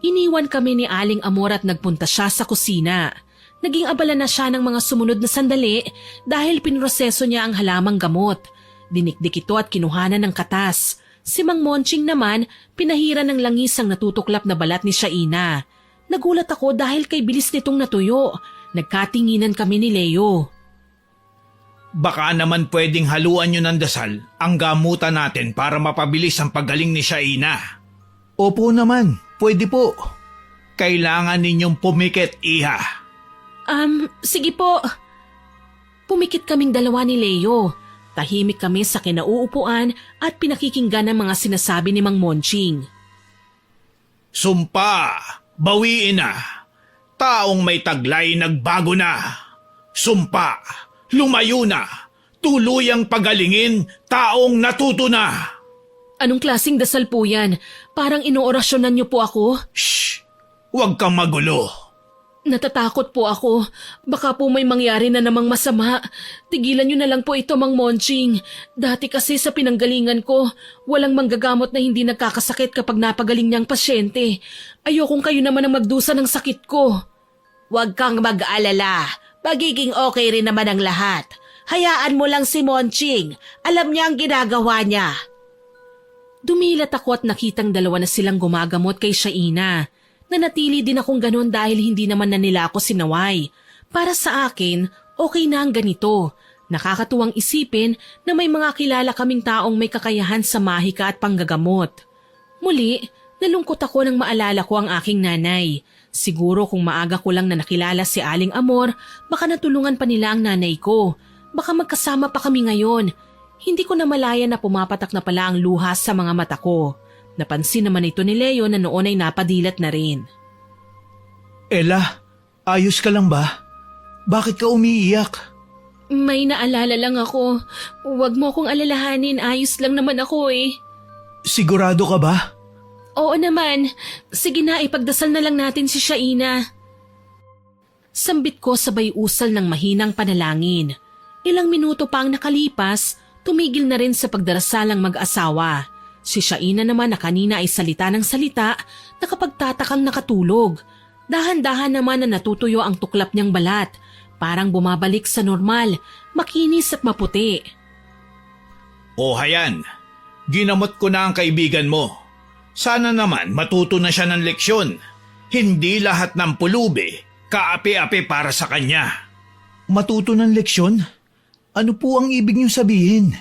Iniwan kami ni Aling Amor at nagpunta siya sa kusina. Naging abala na siya ng mga sumunod na sandali dahil pinroseso niya ang halamang gamot. Dinikdik ito at kinuhanan ng katas. Si Mang Monching naman, pinahira ng langis ang natutuklap na balat ni Shaina. Nagulat ako dahil kay bilis nitong natuyo. Nagkatinginan kami ni Leo. Baka naman pwedeng haluan nyo ng dasal ang gamutan natin para mapabilis ang paggaling ni Shaina. Opo naman, pwede po. Kailangan ninyong pumikit, iha. Sige po. Pumikit kaming dalawa ni Leo. Tahimik kami sa kinauupuan at pinakikinggan ang mga sinasabi ni Mang Monching. Sumpa, bawiin na. Taong may taglay nagbago na. Sumpa, lumayo na. Tuluyang pagalingin, taong natuto na. Anong klaseng dasal po yan? Parang inoorasyonan niyo po ako? Shh! Huwag kang magulo. Natatakot po ako. Baka po may mangyari na namang masama. Tigilan niyo na lang po ito, Mang Monching. Dati kasi sa pinanggalingan ko, walang manggagamot na hindi nagkakasakit kapag napagaling niyang pasyente. Ayokong kayo naman ang magdusa ng sakit ko. Huwag kang mag-alala. Magiging okay rin naman ang lahat. Hayaan mo lang si Monching. Alam niya ang ginagawa niya. Dumilat ako at nakitang dalawa na silang gumagamot kay Shaina. Nanatili din akong ganon dahil hindi naman na nila ako sinaway. Para sa akin, okay na ang ganito. Nakakatuwang isipin na may mga kilala kaming taong may kakayahan sa mahika at panggagamot. Muli, nalungkot ako nang maalala ko ang aking nanay. Siguro kung maaga ko lang na nakilala si Aling Amor, baka natulungan pa nila ang nanay ko. Baka magkasama pa kami ngayon. Hindi ko na malaya na pumapatak na pala ang luha sa mga mata ko. Napansin naman ito ni Leo na noon ay napadilat na rin. Ella, ayos ka lang ba? Bakit ka umiiyak? May naalala lang ako. Huwag mo akong alalahanin, ayos lang naman ako eh. Sigurado ka ba? Oo naman. Sige na, ipagdasal na lang natin si Shaina. Sambit ko sabay usal ng mahinang panalangin. Ilang minuto pa ang nakalipas, tumigil na rin sa pagdarasal ang mag-asawa. Si Shaina naman na kanina ay salita ng salita, nakapagtatakang nakatulog. Dahan-dahan naman na natutuyo ang tuklap niyang balat. Parang bumabalik sa normal, makinis at maputi. O hayan, ginamot ko na ang kaibigan mo. Sana naman matuto na siya ng leksyon. Hindi lahat ng pulubi, kaapi-api para sa kanya. Matuto ng leksyon? Ano po ang ibig niyong sabihin?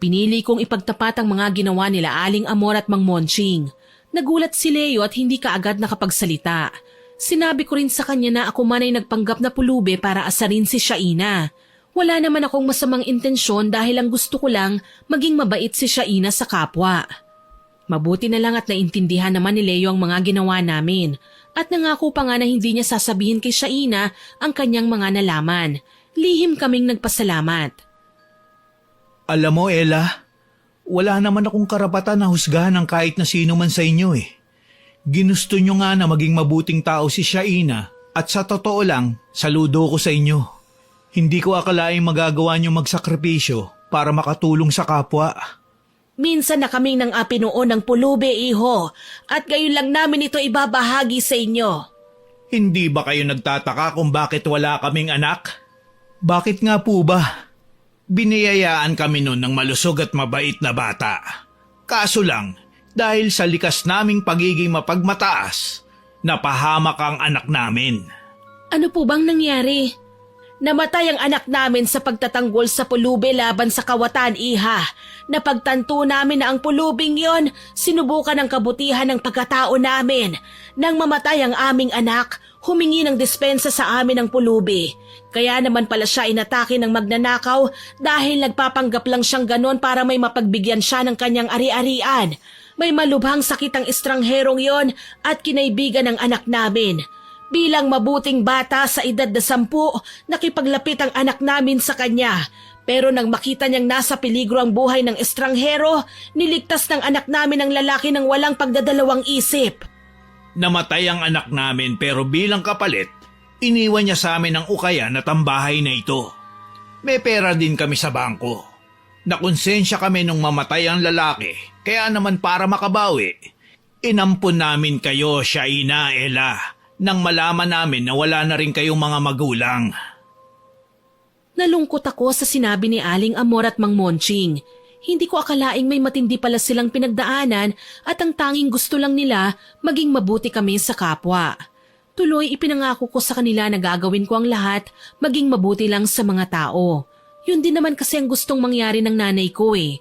Pinili kong ipagtapat ang mga ginawa nila Aling Amor at Mang Monching. Nagulat si Leo at hindi kaagad nakapagsalita. Sinabi ko rin sa kanya na ako man ay nagpanggap na pulubi para asarin si Shaina. Wala naman akong masamang intensyon dahil ang gusto ko lang maging mabait si Shaina sa kapwa. Mabuti na lang at naintindihan naman ni Leo ang mga ginawa namin. At nangako pa nga na hindi niya sasabihin kay Shaina ang kanyang mga nalaman. Lihim kaming nagpasalamat. Alam mo, Ella, wala naman akong karapatan na husgahan ng kahit na sino man sa inyo eh. Ginusto nyo nga na maging mabuting tao si Shaina at sa totoo lang, saludo ko sa inyo. Hindi ko akalaing magagawa nyo magsakripisyo para makatulong sa kapwa. Minsan na kaming nang api noon ng pulubi, iho, at gayon lang namin ito ibabahagi sa inyo. Hindi ba kayo nagtataka kung bakit wala kaming anak? Bakit nga po ba? Biniyayaan kami noon ng malusog at mabait na bata. Kaso lang, dahil sa likas naming pagiging mapagmataas, napahamak ang anak namin. Ano po bang nangyari? Namatay ang anak namin sa pagtatanggol sa pulubi laban sa kawatan, iha. Napagtanto namin na ang pulubing yon sinubukan ng kabutihan ng pagkatao namin. Nang mamatay ang aming anak, humingi ng dispensa sa amin ng pulubi. Kaya naman pala siya inatake ng magnanakaw dahil nagpapanggap lang siyang ganon para may mapagbigyan siya ng kanyang ari-arian. May malubhang sakit ang estrangherong yon at kinaibigan ng anak namin. Bilang mabuting bata sa edad na 10, nakipaglapit ang anak namin sa kanya. Pero nang makita niyang nasa peligro ang buhay ng estranghero, niligtas ng anak namin ang lalaki ng walang pagdadalawang isip. Namatay ang anak namin pero bilang kapalit, iniwan niya sa amin ang ukayan at ang bahay na ito. May pera din kami sa bangko. Nakonsensya kami nung mamatay ang lalaki, kaya naman para makabawi, inampun namin kayo, Shaina, Ella, nang malaman namin na wala na rin kayong mga magulang. Nalungkot ako sa sinabi ni Aling Amor at Mang Monching. Hindi ko akalaing may matindi pala silang pinagdaanan at ang tanging gusto lang nila maging mabuti kami sa kapwa. Tuloy ipinangako ko sa kanila na gagawin ko ang lahat maging mabuti lang sa mga tao. Yun din naman kasi ang gustong mangyari ng nanay ko eh.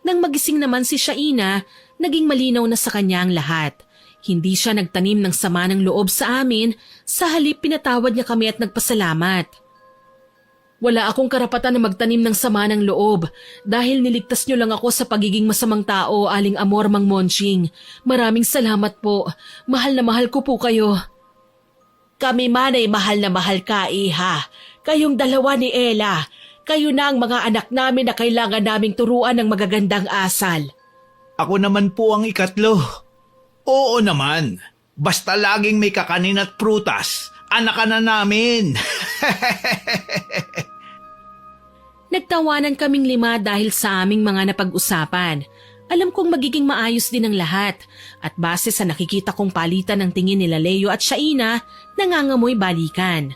Nang magising naman si Shaina, naging malinaw na sa kanya ang lahat. Hindi siya nagtanim ng sama ng loob sa amin, sa halip pinatawad niya kami at nagpasalamat. Wala akong karapatan na magtanim ng sama ng loob dahil niligtas niyo lang ako sa pagiging masamang tao, Aling Amor, Mang Monching. Maraming salamat po. Mahal na mahal ko po kayo. Kami man ay mahal na mahal ka, iha. Kayong dalawa ni Ella. Kayo na ang mga anak namin na kailangan naming turuan ng magagandang asal. Ako naman po ang ikatlo. Oo naman. Basta laging may kakanin at prutas, anak ka na namin. Nagtawanan kaming 5 dahil sa aming mga napag-usapan. Alam kong magiging maayos din ang lahat at base sa nakikita kong palitan ng tingin nila Leo at Shaina, nangangamoy balikan.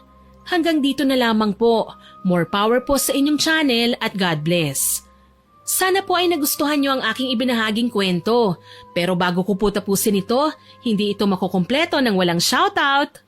Hanggang dito na lamang po. More power po sa inyong channel at God bless. Sana po ay nagustuhan niyo ang aking ibinahaging kwento. Pero bago ko po tapusin ito, hindi ito makukumpleto ng walang shoutout.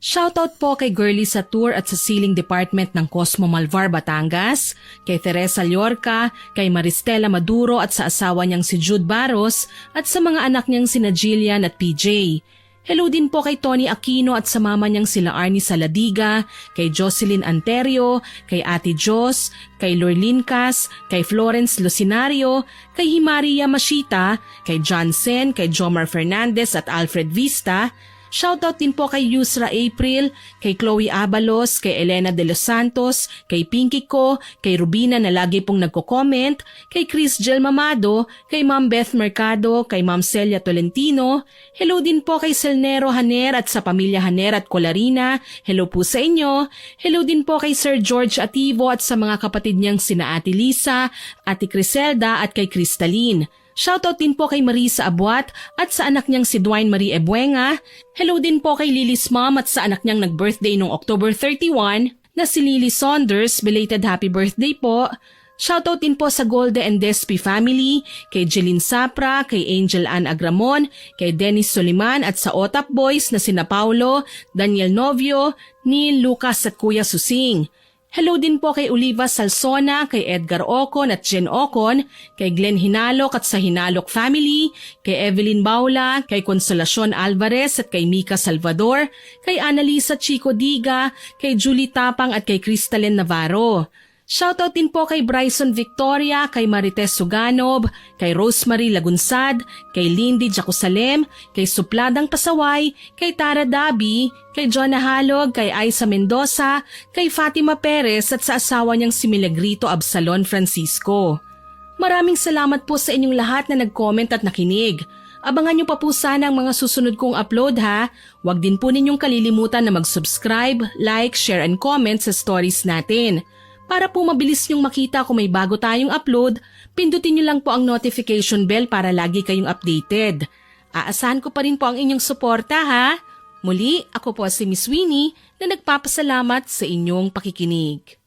Shoutout po kay Girlie sa tour at sa ceiling department ng Cosmo Malvar, Batangas, kay Teresa Llorca, kay Maristela Maduro at sa asawa niyang si Jude Barros at sa mga anak niyang sina Jillian at PJ. Hello din po kay Tony Aquino at sa mama niyang sila Arnie Saladiga, kay Jocelyn Anterio, kay Ate Jos, kay Lorlin Cas, kay Florence Lucinario, kay Himaria Mashita, kay John Sen, kay Jomar Fernandez at Alfred Vista. Shoutout din po kay Yusra April, kay Chloe Abalos, kay Elena de los Santos, kay Pinky Ko, kay Rubina na lagi pong nagko-comment, kay Chris Gel Mamado, kay Ma'am Beth Mercado, kay Ma'am Celia Tolentino. Hello din po kay Selnero Haner at sa pamilya Haner at Colarina. Hello po sa inyo. Hello din po kay Sir George Ativo at sa mga kapatid niyang sina Ate Lisa, Ate Criselda at kay Crystalline. Shoutout din po kay Marisa Abuat at sa anak niyang si Dwayne Marie Ebuenga. Hello din po kay Lily's mom at sa anak niyang nag-birthday noong October 31 na si Lily Saunders. Belated happy birthday po. Shoutout din po sa Golde and Despi family, kay Jeline Sapra, kay Angel Ann Agramon, kay Dennis Soliman at sa Otap Boys na sina Paulo, Daniel Novio, Neil Lucas at Kuya Susing. Hello din po kay Oliva Salsona, kay Edgar Ocon at Jen Ocon, kay Glenn Hinalok at sa Hinalok family, kay Evelyn Baula, kay Consolacion Alvarez at kay Mika Salvador, kay Annalisa Chico Diga, kay Julie Tapang at kay Crystalyn Navarro. Shoutout din po kay Bryson Victoria, kay Marites Suganob, kay Rosemary Lagunsad, kay Lindy Jacusalem, kay Supladang Pasaway, kay Tara Dabi, kay Jonah Halog, kay Aiza Mendoza, kay Fatima Perez at sa asawa niyang si Milagrito Absalon Francisco. Maraming salamat po sa inyong lahat na nag-comment at nakinig. Abangan niyo pa po sana ang mga susunod kong upload ha. Huwag din po ninyong kalilimutan na mag-subscribe, like, share and comment sa stories natin. Para po mabilis niyong makita kung may bago tayong upload, pindutin niyo lang po ang notification bell para lagi kayong updated. Aasahan ko pa rin po ang inyong suporta ha. Muli, ako po si Miss Winnie na nagpapasalamat sa inyong pakikinig.